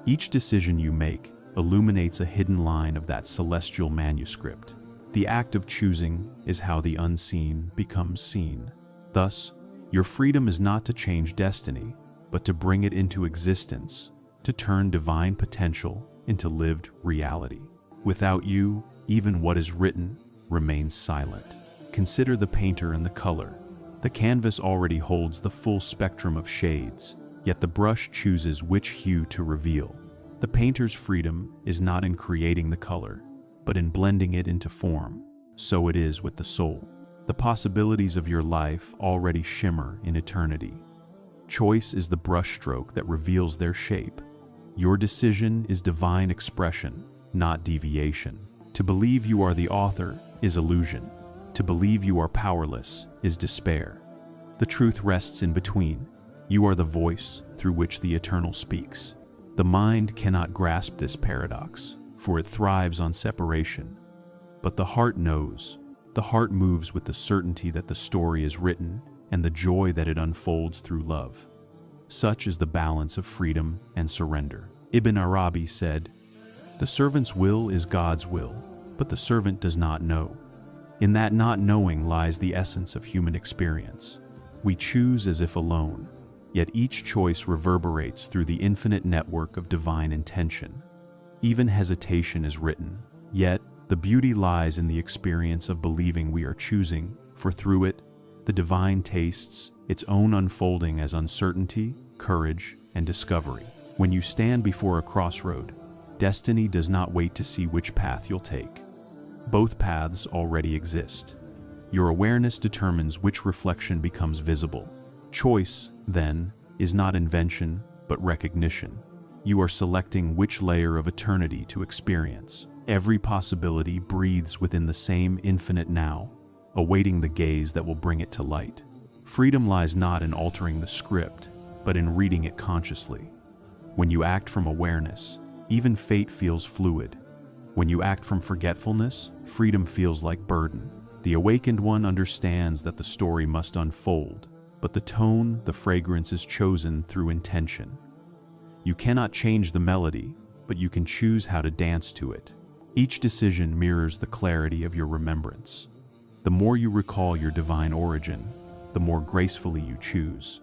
Each decision you make illuminates a hidden line of that celestial manuscript. The act of choosing is how the unseen becomes seen. Thus, your freedom is not to change destiny, but to bring it into existence, to turn divine potential into lived reality. Without you, even what is written remains silent. Consider the painter and the color. The canvas already holds the full spectrum of shades, yet the brush chooses which hue to reveal. The painter's freedom is not in creating the color, but in blending it into form. So it is with the soul. The possibilities of your life already shimmer in eternity. Choice is the brushstroke that reveals their shape. Your decision is divine expression, not deviation. To believe you are the author is illusion. To believe you are powerless is despair. The truth rests in between. You are the voice through which the eternal speaks. The mind cannot grasp this paradox, for it thrives on separation. But the heart knows. The heart moves with the certainty that the story is written and the joy that it unfolds through love. Such is the balance of freedom and surrender. Ibn Arabi said, "The servant's will is God's will, but the servant does not know." In that not knowing lies the essence of human experience. We choose as if alone, yet each choice reverberates through the infinite network of divine intention. Even hesitation is written, yet the beauty lies in the experience of believing we are choosing, for through it, the divine tastes its own unfolding as uncertainty, courage, and discovery. When you stand before a crossroad, destiny does not wait to see which path you'll take. Both paths already exist. Your awareness determines which reflection becomes visible. Choice, then, is not invention, but recognition. You are selecting which layer of eternity to experience. Every possibility breathes within the same infinite now, awaiting the gaze that will bring it to light. Freedom lies not in altering the script, but in reading it consciously. When you act from awareness, even fate feels fluid. When you act from forgetfulness, freedom feels like burden. The awakened one understands that the story must unfold, but the tone, the fragrance is chosen through intention. You cannot change the melody, but you can choose how to dance to it. Each decision mirrors the clarity of your remembrance. The more you recall your divine origin, the more gracefully you choose.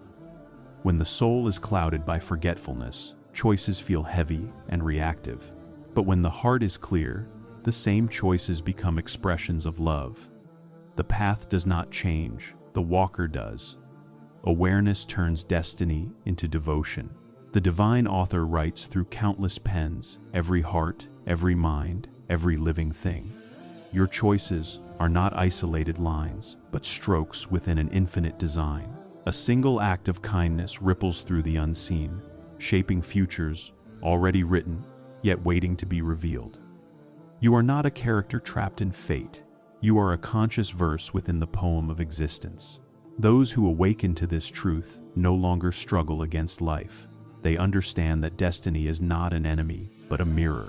When the soul is clouded by forgetfulness, choices feel heavy and reactive. But when the heart is clear, the same choices become expressions of love. The path does not change, the walker does. Awareness turns destiny into devotion. The divine author writes through countless pens, every heart, every mind, every living thing. Your choices are not isolated lines, but strokes within an infinite design. A single act of kindness ripples through the unseen, shaping futures already written, yet waiting to be revealed. You are not a character trapped in fate. You are a conscious verse within the poem of existence. Those who awaken to this truth no longer struggle against life. They understand that destiny is not an enemy, but a mirror.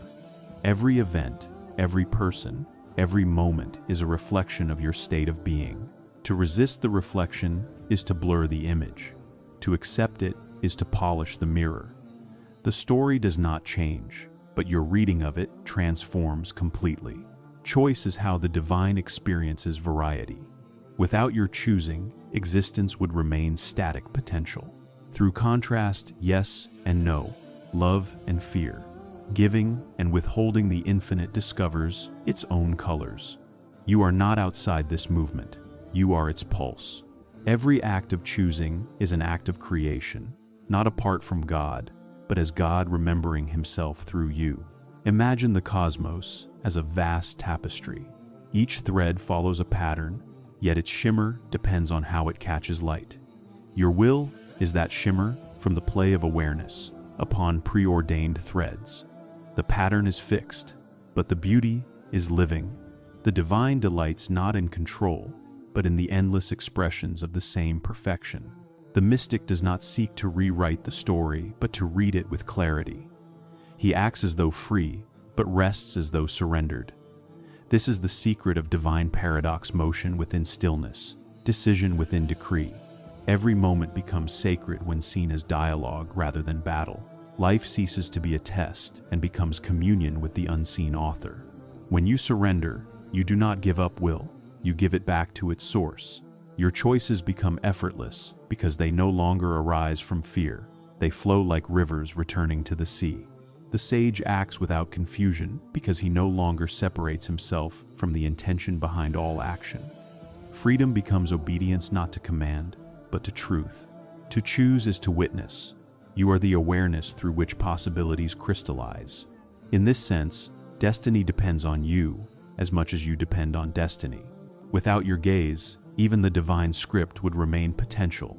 Every event, every person, every moment is a reflection of your state of being. To resist the reflection is to blur the image. To accept it is to polish the mirror. The story does not change, but your reading of it transforms completely. Choice is how the divine experiences variety. Without your choosing, existence would remain static potential. Through contrast, yes and no, love and fear, giving and withholding, the infinite discovers its own colors. You are not outside this movement. You are its pulse. Every act of choosing is an act of creation, not apart from God, but as God remembering himself through you. Imagine the cosmos as a vast tapestry. Each thread follows a pattern, yet its shimmer depends on how it catches light. Your will is that shimmer from the play of awareness upon preordained threads. The pattern is fixed, but the beauty is living. The divine delights not in control, but in the endless expressions of the same perfection. The mystic does not seek to rewrite the story, but to read it with clarity. He acts as though free, but rests as though surrendered. This is the secret of divine paradox: motion within stillness, decision within decree. Every moment becomes sacred when seen as dialogue rather than battle. Life ceases to be a test and becomes communion with the unseen author. When you surrender, you do not give up will, you give it back to its source. Your choices become effortless because they no longer arise from fear. They flow like rivers returning to the sea. The sage acts without confusion because he no longer separates himself from the intention behind all action. Freedom becomes obedience not to command, but to truth. To choose is to witness. You are the awareness through which possibilities crystallize. In this sense, destiny depends on you as much as you depend on destiny. Without your gaze, even the divine script would remain potential,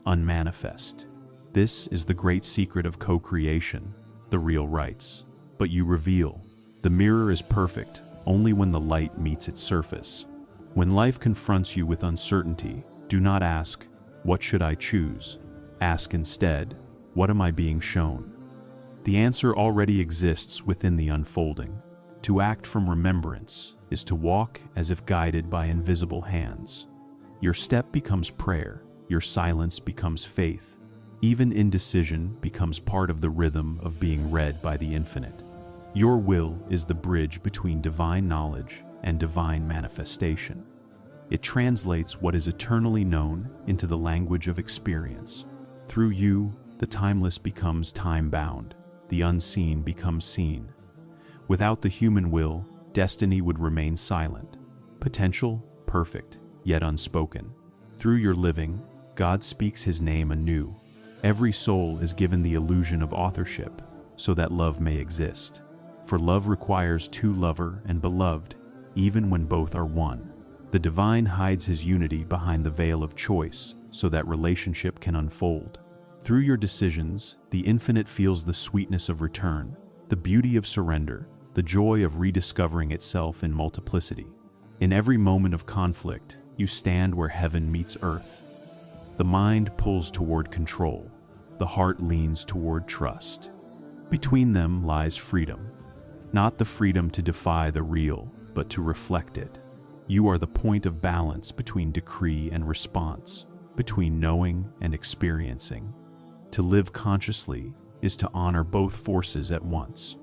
unmanifest. This is the great secret of co-creation, the real writes. But you reveal, the mirror is perfect only when the light meets its surface. When life confronts you with uncertainty, do not ask, what should I choose? Ask instead, what am I being shown? The answer already exists within the unfolding. To act from remembrance is to walk as if guided by invisible hands. Your step becomes prayer, your silence becomes faith. Even indecision becomes part of the rhythm of being read by the infinite. Your will is the bridge between divine knowledge and divine manifestation. It translates what is eternally known into the language of experience. Through you, the timeless becomes time-bound, the unseen becomes seen. Without the human will, destiny would remain silent. Potential, perfect, yet unspoken. Through your living, God speaks His name anew. Every soul is given the illusion of authorship, so that love may exist. For love requires two lover and beloved, even when both are one. The divine hides His unity behind the veil of choice, so that relationship can unfold. Through your decisions, the infinite feels the sweetness of return, the beauty of surrender, the joy of rediscovering itself in multiplicity. In every moment of conflict, you stand where heaven meets earth. The mind pulls toward control, the heart leans toward trust. Between them lies freedom, not the freedom to defy the real, but to reflect it. You are the point of balance between decree and response, between knowing and experiencing. To live consciously is to honor both forces at once.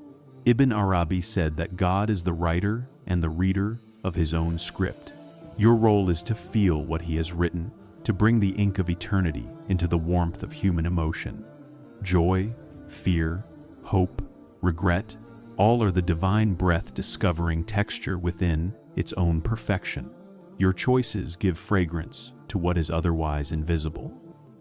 Ibn Arabi said that God is the writer and the reader of His own script. Your role is to feel what He has written, to bring the ink of eternity into the warmth of human emotion. Joy, fear, hope, regret, all are the divine breath discovering texture within its own perfection. Your choices give fragrance to what is otherwise invisible.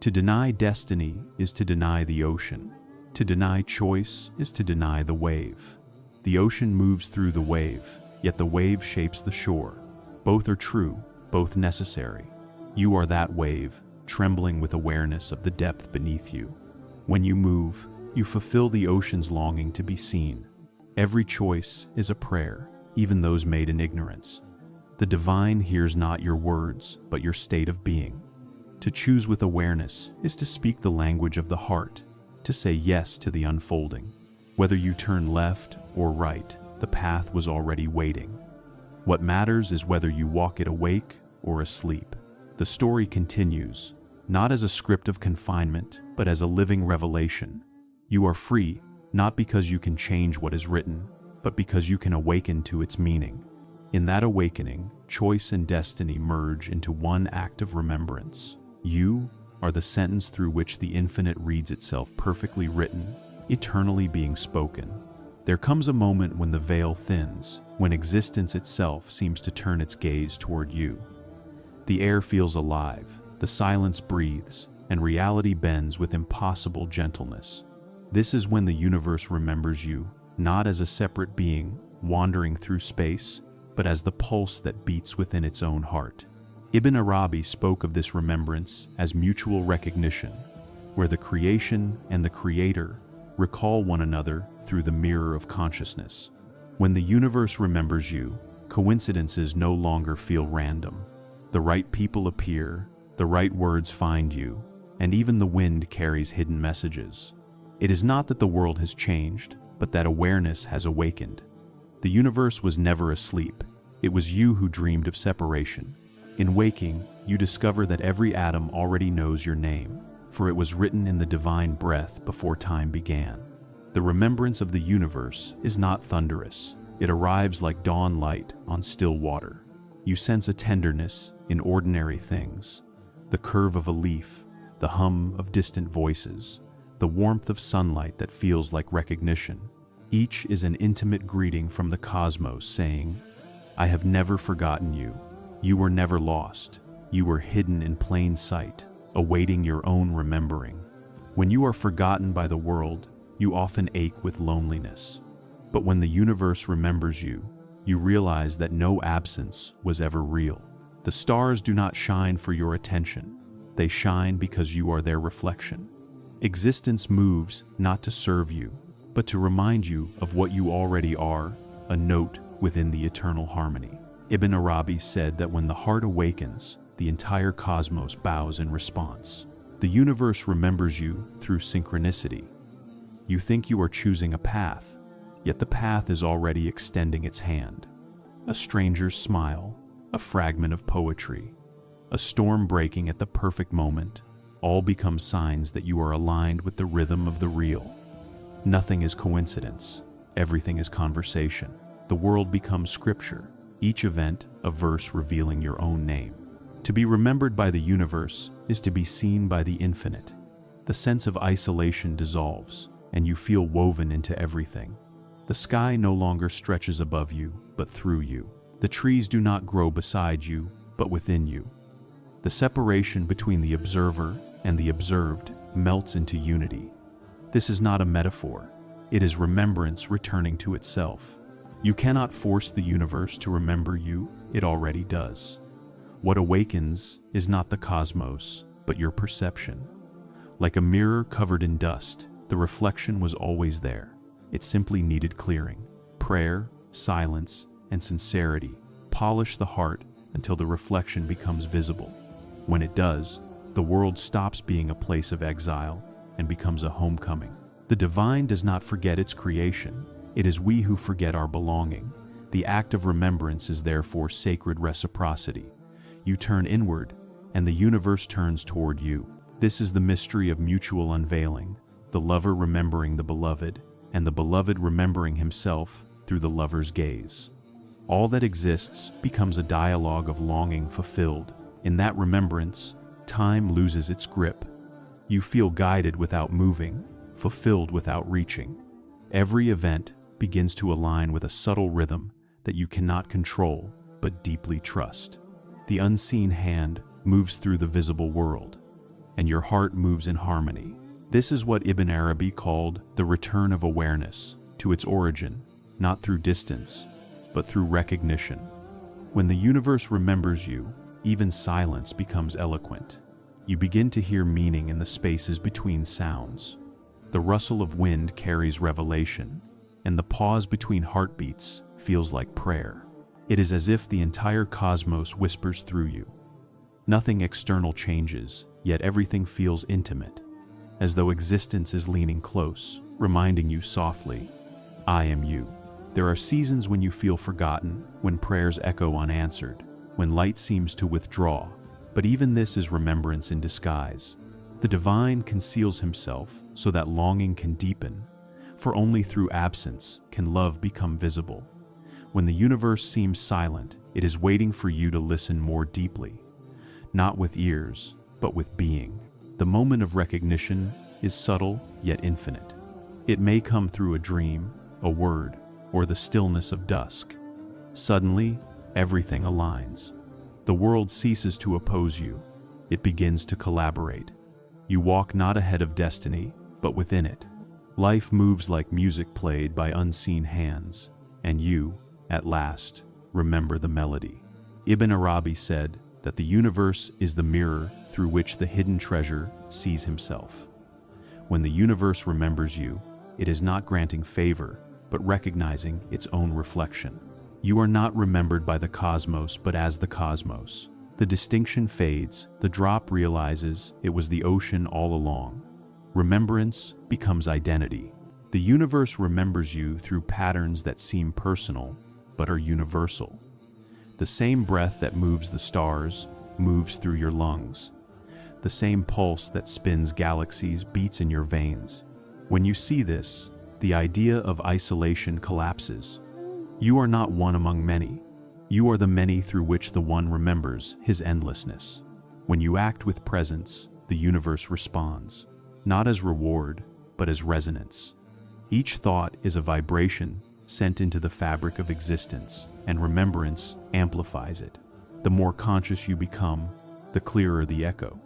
To deny destiny is to deny the ocean. To deny choice is to deny the wave. The ocean moves through the wave, yet the wave shapes the shore. Both are true, both necessary. You are that wave, trembling with awareness of the depth beneath you. When you move, you fulfill the ocean's longing to be seen. Every choice is a prayer, even those made in ignorance. The divine hears not your words, but your state of being. To choose with awareness is to speak the language of the heart, to say yes to the unfolding. Whether you turn left or right, the path was already waiting. What matters is whether you walk it awake or asleep. The story continues, not as a script of confinement, but as a living revelation. You are free, not because you can change what is written, but because you can awaken to its meaning. In that awakening, choice and destiny merge into one act of remembrance. You are the sentence through which the infinite reads itself perfectly written, eternally being spoken. There comes a moment when the veil thins, when existence itself seems to turn its gaze toward you. The air feels alive, the silence breathes, and reality bends with impossible gentleness. This is when the universe remembers you, not as a separate being wandering through space, but as the pulse that beats within its own heart. Ibn Arabi spoke of this remembrance as mutual recognition, where the creation and the creator recall one another through the mirror of consciousness. When the universe remembers you, coincidences no longer feel random. The right people appear, the right words find you, and even the wind carries hidden messages. It is not that the world has changed, but that awareness has awakened. The universe was never asleep. It was you who dreamed of separation. In waking, you discover that every atom already knows your name, for it was written in the divine breath before time began. The remembrance of the universe is not thunderous. It arrives like dawn light on still water. You sense a tenderness in ordinary things, the curve of a leaf, the hum of distant voices, the warmth of sunlight that feels like recognition. Each is an intimate greeting from the cosmos saying, I have never forgotten you. You were never lost. You were hidden in plain sight, awaiting your own remembering. When you are forgotten by the world, you often ache with loneliness. But when the universe remembers you, you realize that no absence was ever real. The stars do not shine for your attention. They shine because you are their reflection. Existence moves not to serve you, but to remind you of what you already are, a note within the eternal harmony. Ibn Arabi said that when the heart awakens, the entire cosmos bows in response. The universe remembers you through synchronicity. You think you are choosing a path, yet the path is already extending its hand. A stranger's smile, a fragment of poetry, a storm breaking at the perfect moment, all become signs that you are aligned with the rhythm of the real. Nothing is coincidence, everything is conversation. The world becomes scripture, each event a verse revealing your own name. To be remembered by the universe is to be seen by the infinite. The sense of isolation dissolves, and you feel woven into everything. The sky no longer stretches above you, but through you. The trees do not grow beside you, but within you. The separation between the observer and the observed melts into unity. This is not a metaphor. It is remembrance returning to itself. You cannot force the universe to remember you, it already does. What awakens is not the cosmos, but your perception. Like a mirror covered in dust, the reflection was always there. It simply needed clearing. Prayer, silence, and sincerity polish the heart until the reflection becomes visible. When it does, the world stops being a place of exile and becomes a homecoming. The divine does not forget its creation. It is we who forget our belonging. The act of remembrance is therefore sacred reciprocity. You turn inward, and the universe turns toward you. This is the mystery of mutual unveiling, the lover remembering the beloved, and the beloved remembering himself through the lover's gaze. All that exists becomes a dialogue of longing fulfilled. In that remembrance, time loses its grip. You feel guided without moving, fulfilled without reaching. Every event begins to align with a subtle rhythm that you cannot control but deeply trust. The unseen hand moves through the visible world, and your heart moves in harmony. This is what Ibn Arabi called the return of awareness to its origin, not through distance, but through recognition. When the universe remembers you, even silence becomes eloquent. You begin to hear meaning in the spaces between sounds. The rustle of wind carries revelation, and the pause between heartbeats feels like prayer. It is as if the entire cosmos whispers through you. Nothing external changes, yet everything feels intimate, as though existence is leaning close, reminding you softly, I am you. There are seasons when you feel forgotten, when prayers echo unanswered, when light seems to withdraw, but even this is remembrance in disguise. The divine conceals himself so that longing can deepen, for only through absence can love become visible. When the universe seems silent, it is waiting for you to listen more deeply, not with ears, but with being. The moment of recognition is subtle yet infinite. It may come through a dream, a word, or the stillness of dusk. Suddenly, everything aligns. The world ceases to oppose you. It begins to collaborate. You walk not ahead of destiny, but within it. Life moves like music played by unseen hands, and you, at last, remember the melody. Ibn Arabi said that the universe is the mirror through which the hidden treasure sees himself. When the universe remembers you, it is not granting favor, but recognizing its own reflection. You are not remembered by the cosmos, but as the cosmos. The distinction fades, the drop realizes it was the ocean all along. Remembrance becomes identity. The universe remembers you through patterns that seem personal, but are universal. The same breath that moves the stars moves through your lungs. The same pulse that spins galaxies beats in your veins. When you see this, the idea of isolation collapses. You are not one among many. You are the many through which the one remembers his endlessness. When you act with presence, the universe responds, not as reward, but as resonance. Each thought is a vibration sent into the fabric of existence, and remembrance amplifies it. The more conscious you become, the clearer the echo.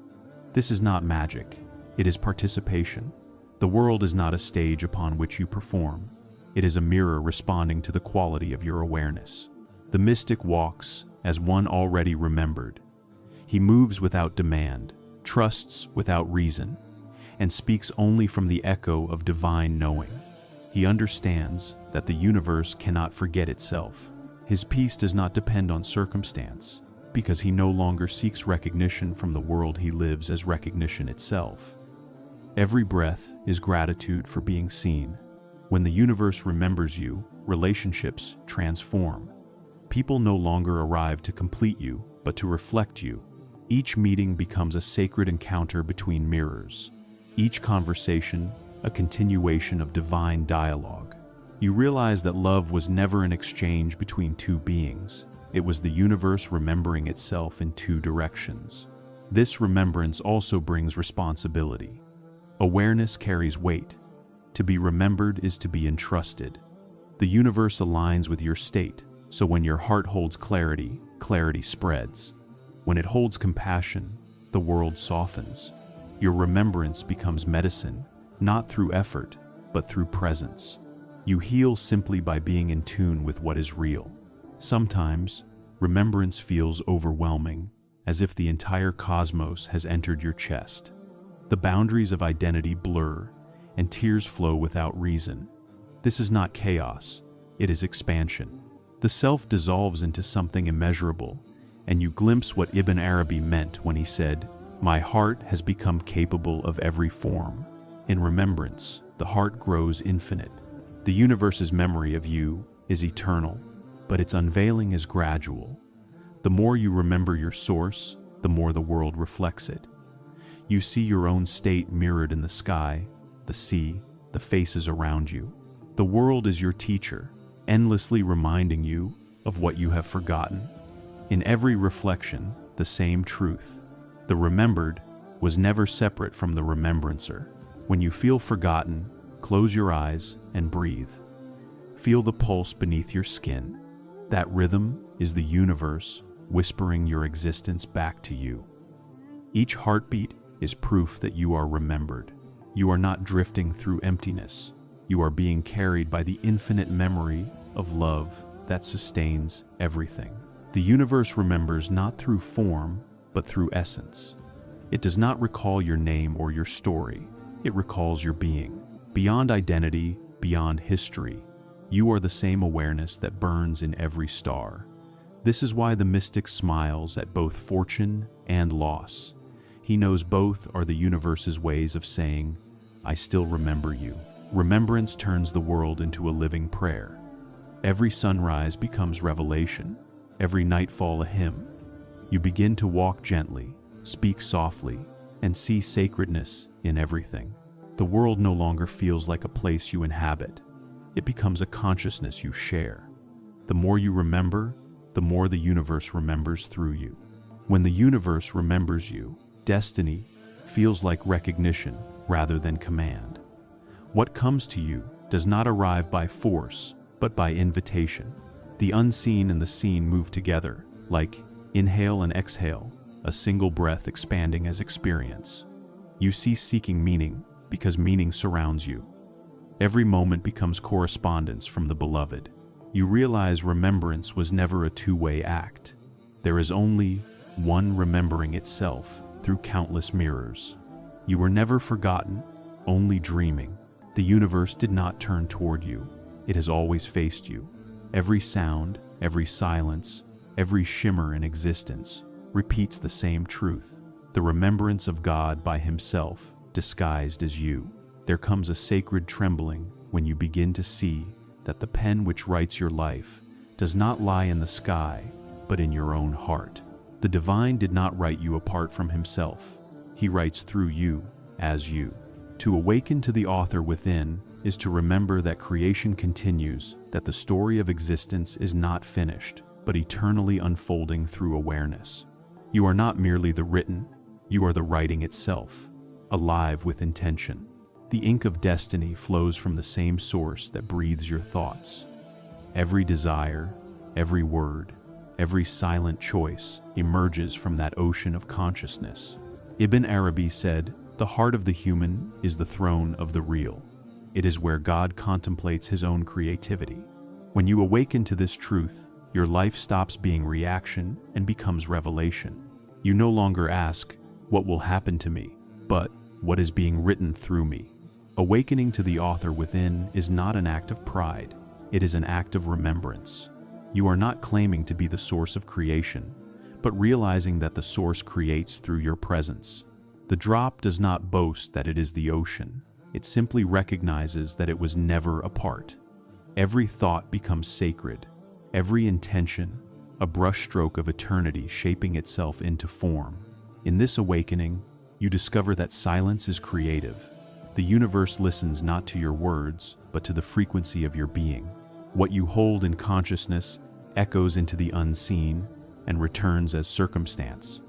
This is not magic, it is participation. The world is not a stage upon which you perform. It is a mirror responding to the quality of your awareness. The mystic walks as one already remembered. He moves without demand, trusts without reason, and speaks only from the echo of divine knowing. He understands that the universe cannot forget itself. His peace does not depend on circumstance, because he no longer seeks recognition from the world he lives as recognition itself. Every breath is gratitude for being seen. When the universe remembers you, relationships transform. People no longer arrive to complete you, but to reflect you. Each meeting becomes a sacred encounter between mirrors. Each conversation, a continuation of divine dialogue. You realize that love was never an exchange between two beings. It was the universe remembering itself in two directions. This remembrance also brings responsibility. Awareness carries weight. To be remembered is to be entrusted. The universe aligns with your state, so when your heart holds clarity, clarity spreads. When it holds compassion, the world softens. Your remembrance becomes medicine, not through effort, but through presence. You heal simply by being in tune with what is real. Sometimes, remembrance feels overwhelming, as if the entire cosmos has entered your chest. The boundaries of identity blur, and tears flow without reason. This is not chaos, it is expansion. The self dissolves into something immeasurable, and you glimpse what Ibn Arabi meant when he said, "My heart has become capable of every form." In remembrance, the heart grows infinite. The universe's memory of you is eternal, but its unveiling is gradual. The more you remember your source, the more the world reflects it. You see your own state mirrored in the sky, the sea, the faces around you. The world is your teacher, endlessly reminding you of what you have forgotten. In every reflection, the same truth. The remembered was never separate from the remembrancer. When you feel forgotten, close your eyes and breathe. Feel the pulse beneath your skin. That rhythm is the universe whispering your existence back to you. Each heartbeat is proof that you are remembered. You are not drifting through emptiness. You are being carried by the infinite memory of love that sustains everything. The universe remembers not through form, but through essence. It does not recall your name or your story. It recalls your being. Beyond identity, beyond history, you are the same awareness that burns in every star. This is why the mystic smiles at both fortune and loss. He knows both are the universe's ways of saying, "I still remember you." Remembrance turns the world into a living prayer. Every sunrise becomes revelation, every nightfall a hymn. You begin to walk gently, speak softly, and see sacredness in everything. The world no longer feels like a place you inhabit. It becomes a consciousness you share. The more you remember, the more the universe remembers through you. When the universe remembers you, destiny feels like recognition rather than command. What comes to you does not arrive by force, but by invitation. The unseen and the seen move together, like inhale and exhale, a single breath expanding as experience. You cease seeking meaning because meaning surrounds you. Every moment becomes correspondence from the beloved. You realize remembrance was never a two-way act. There is only one remembering itself through countless mirrors. You were never forgotten, only dreaming. The universe did not turn toward you. It has always faced you. Every sound, every silence, every shimmer in existence repeats the same truth. The remembrance of God by Himself, disguised as you. There comes a sacred trembling when you begin to see that the pen which writes your life does not lie in the sky, but in your own heart. The divine did not write you apart from Himself. He writes through you, as you. To awaken to the author within is to remember that creation continues, that the story of existence is not finished, but eternally unfolding through awareness. You are not merely the written, you are the writing itself, alive with intention. The ink of destiny flows from the same source that breathes your thoughts. Every desire, every word, every silent choice emerges from that ocean of consciousness. Ibn Arabi said, "The heart of the human is the throne of the real." It is where God contemplates His own creativity. When you awaken to this truth, your life stops being reaction and becomes revelation. You no longer ask, "What will happen to me?" but what is being written through me. Awakening to the author within is not an act of pride, it is an act of remembrance. You are not claiming to be the source of creation, but realizing that the source creates through your presence. The drop does not boast that it is the ocean, it simply recognizes that it was never apart. Every thought becomes sacred, every intention, a brushstroke of eternity shaping itself into form. In this awakening, you discover that silence is creative. The universe listens not to your words, but to the frequency of your being. What you hold in consciousness echoes into the unseen and returns as circumstance.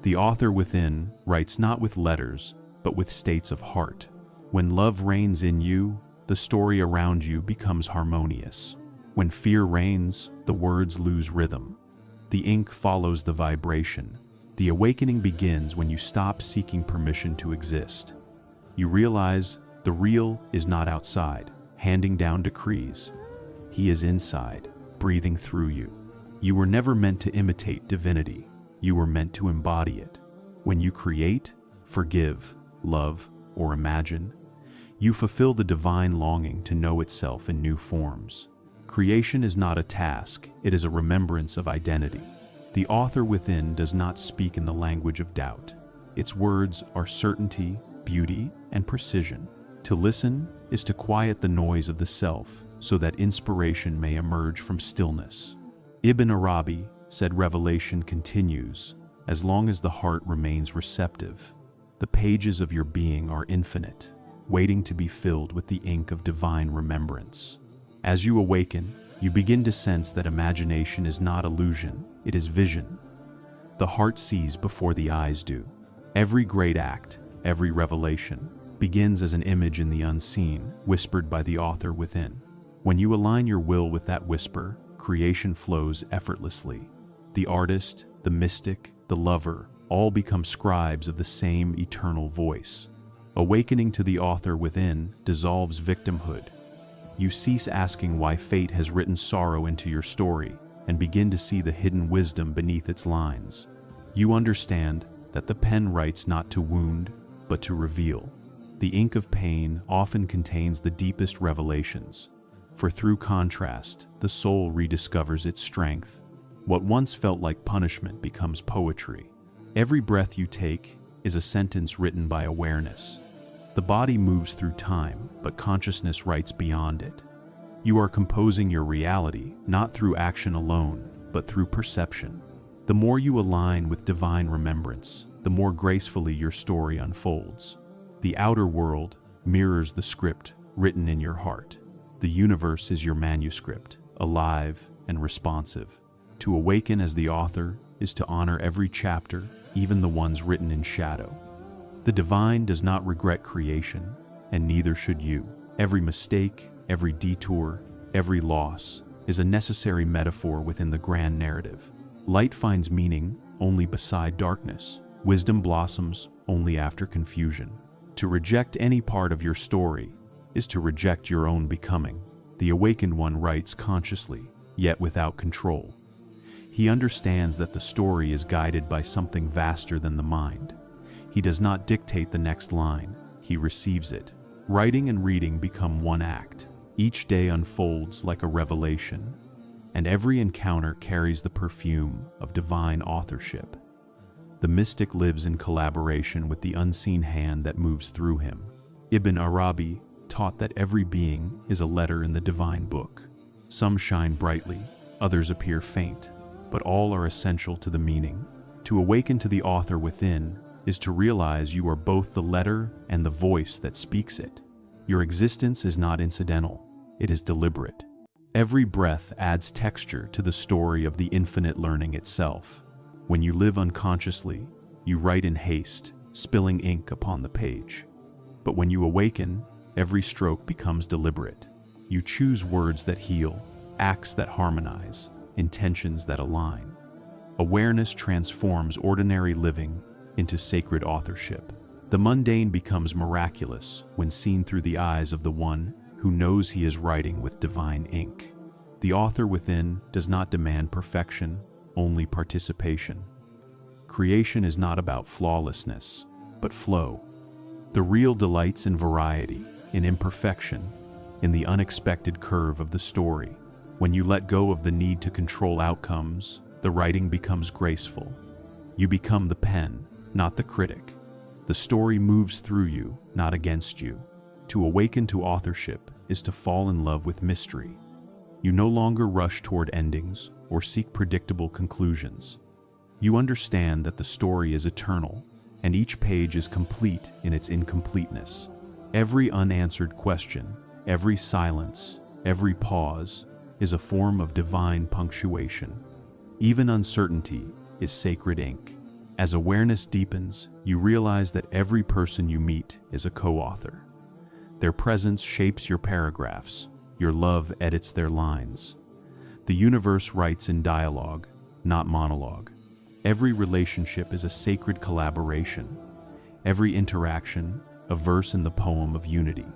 The author within writes not with letters, but with states of heart. When love reigns in you, the story around you becomes harmonious. When fear reigns, the words lose rhythm. The ink follows the vibration. The awakening begins when you stop seeking permission to exist. You realize the real is not outside, handing down decrees. He is inside, breathing through you. You were never meant to imitate divinity. You were meant to embody it. When you create, forgive, love, or imagine, you fulfill the divine longing to know itself in new forms. Creation is not a task, it is a remembrance of identity. The author within does not speak in the language of doubt. Its words are certainty, beauty, and precision. To listen is to quiet the noise of the self so that inspiration may emerge from stillness. Ibn Arabi said revelation continues as long as the heart remains receptive. The pages of your being are infinite, waiting to be filled with the ink of divine remembrance. As you awaken, you begin to sense that imagination is not illusion, it is vision. The heart sees before the eyes do. Every great act, every revelation, begins as an image in the unseen, whispered by the author within. When you align your will with that whisper, creation flows effortlessly. The artist, the mystic, the lover, all become scribes of the same eternal voice. Awakening to the author within dissolves victimhood. You cease asking why fate has written sorrow into your story and begin to see the hidden wisdom beneath its lines. You understand that the pen writes not to wound, but to reveal. The ink of pain often contains the deepest revelations, for through contrast, the soul rediscovers its strength. What once felt like punishment becomes poetry. Every breath you take is a sentence written by awareness. The body moves through time, but consciousness writes beyond it. You are composing your reality, not through action alone, but through perception. The more you align with divine remembrance, the more gracefully your story unfolds. The outer world mirrors the script written in your heart. The universe is your manuscript, alive and responsive. To awaken as the author is to honor every chapter, even the ones written in shadow. The divine does not regret creation, and neither should you. Every mistake, every detour, every loss is a necessary metaphor within the grand narrative. Light finds meaning only beside darkness. Wisdom blossoms only after confusion. To reject any part of your story is to reject your own becoming. The awakened one writes consciously, yet without control. He understands that the story is guided by something vaster than the mind. He does not dictate the next line, he receives it. Writing and reading become one act. Each day unfolds like a revelation, and every encounter carries the perfume of divine authorship. The mystic lives in collaboration with the unseen hand that moves through him. Ibn Arabi taught that every being is a letter in the divine book. Some shine brightly, others appear faint, but all are essential to the meaning. To awaken to the author within is to realize you are both the letter and the voice that speaks it. Your existence is not incidental, it is deliberate. Every breath adds texture to the story of the infinite learning itself. When you live unconsciously, you write in haste, spilling ink upon the page. But when you awaken, every stroke becomes deliberate. You choose words that heal, acts that harmonize, intentions that align. Awareness transforms ordinary living into sacred authorship. The mundane becomes miraculous when seen through the eyes of the one who knows he is writing with divine ink. The author within does not demand perfection, only participation. Creation is not about flawlessness, but flow. The real delights in variety, in imperfection, in the unexpected curve of the story. When you let go of the need to control outcomes, the writing becomes graceful. You become the pen, not the critic. The story moves through you, not against you. To awaken to authorship is to fall in love with mystery. You no longer rush toward endings or seek predictable conclusions. You understand that the story is eternal, and each page is complete in its incompleteness. Every unanswered question, every silence, every pause is a form of divine punctuation. Even uncertainty is sacred ink. As awareness deepens, you realize that every person you meet is a co-author. Their presence shapes your paragraphs, your love edits their lines. The universe writes in dialogue, not monologue. Every relationship is a sacred collaboration. Every interaction, a verse in the poem of unity.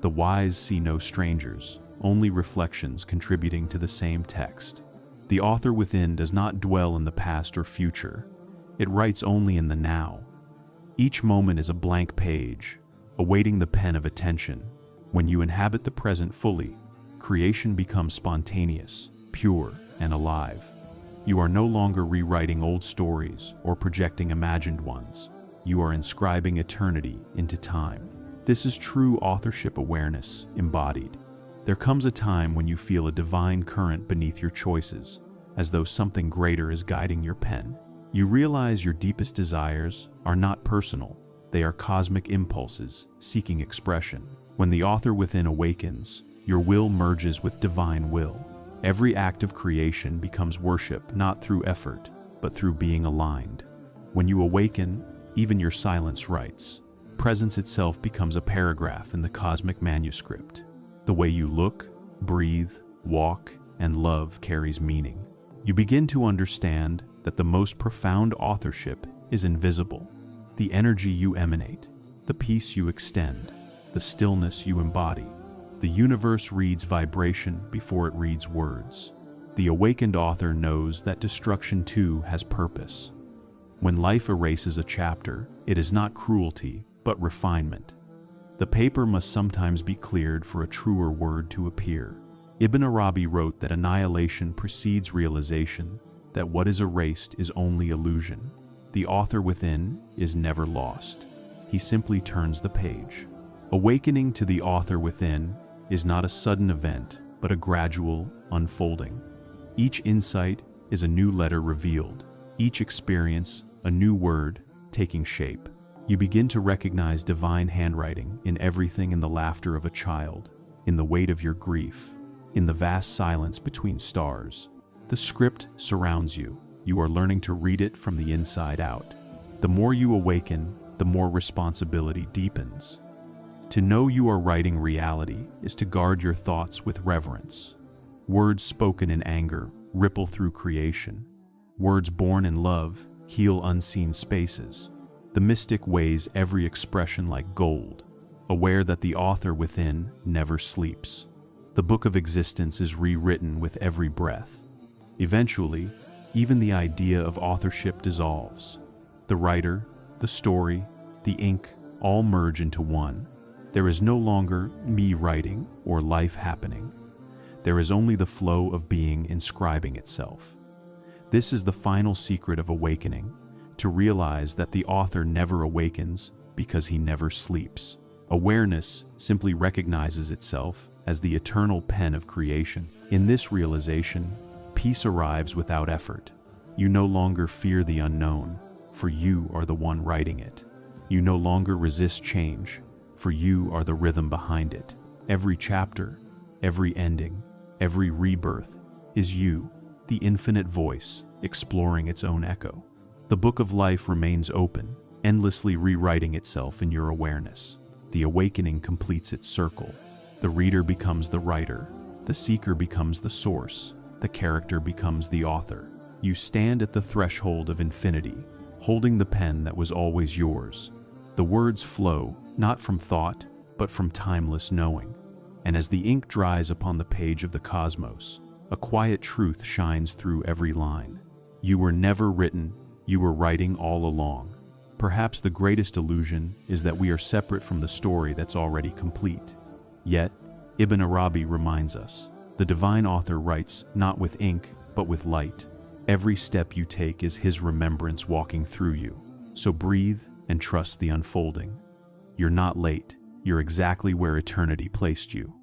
The wise see no strangers, only reflections contributing to the same text. The author within does not dwell in the past or future. It writes only in the now. Each moment is a blank page, awaiting the pen of attention. When you inhabit the present fully, creation becomes spontaneous, pure, and alive. You are no longer rewriting old stories or projecting imagined ones. You are inscribing eternity into time. This is true authorship awareness, embodied. There comes a time when you feel a divine current beneath your choices, as though something greater is guiding your pen. You realize your deepest desires are not personal, they are cosmic impulses seeking expression. When the author within awakens, your will merges with divine will. Every act of creation becomes worship not through effort, but through being aligned. When you awaken, even your silence writes. Presence itself becomes a paragraph in the cosmic manuscript. The way you look, breathe, walk, and love carries meaning. You begin to understand that the most profound authorship is invisible. The energy you emanate, the peace you extend, the stillness you embody. The universe reads vibration before it reads words. The awakened author knows that destruction too has purpose. When life erases a chapter, it is not cruelty, but refinement. The paper must sometimes be cleared for a truer word to appear. Ibn Arabi wrote that annihilation precedes realization, that what is erased is only illusion. The author within is never lost. He simply turns the page. Awakening to the author within is not a sudden event, but a gradual unfolding. Each insight is a new letter revealed, each experience a new word taking shape. You begin to recognize divine handwriting in everything, in the laughter of a child, in the weight of your grief, in the vast silence between stars. The script surrounds you. You are learning to read it from the inside out. The more you awaken, the more responsibility deepens. To know you are writing reality is to guard your thoughts with reverence. Words spoken in anger ripple through creation. Words born in love heal unseen spaces. The mystic weighs every expression like gold, aware that the author within never sleeps. The book of existence is rewritten with every breath. Eventually, even the idea of authorship dissolves. The writer, the story, the ink all merge into one. There is no longer me writing or life happening. There is only the flow of being inscribing itself. This is the final secret of awakening, to realize that the author never awakens because he never sleeps. Awareness simply recognizes itself as the eternal pen of creation. In this realization, peace arrives without effort. You no longer fear the unknown, for you are the one writing it. You no longer resist change, for you are the rhythm behind it. Every chapter, every ending, every rebirth is you, the infinite voice, exploring its own echo. The book of life remains open, endlessly rewriting itself in your awareness. The awakening completes its circle. The reader becomes the writer, the seeker becomes the source, the character becomes the author. You stand at the threshold of infinity, holding the pen that was always yours. The words flow, not from thought, but from timeless knowing. And as the ink dries upon the page of the cosmos, a quiet truth shines through every line. You were never written, you were writing all along. Perhaps the greatest illusion is that we are separate from the story that's already complete. Yet, Ibn Arabi reminds us, the divine author writes not with ink, but with light. Every step you take is his remembrance walking through you. So breathe and trust the unfolding. You're not late, you're exactly where eternity placed you.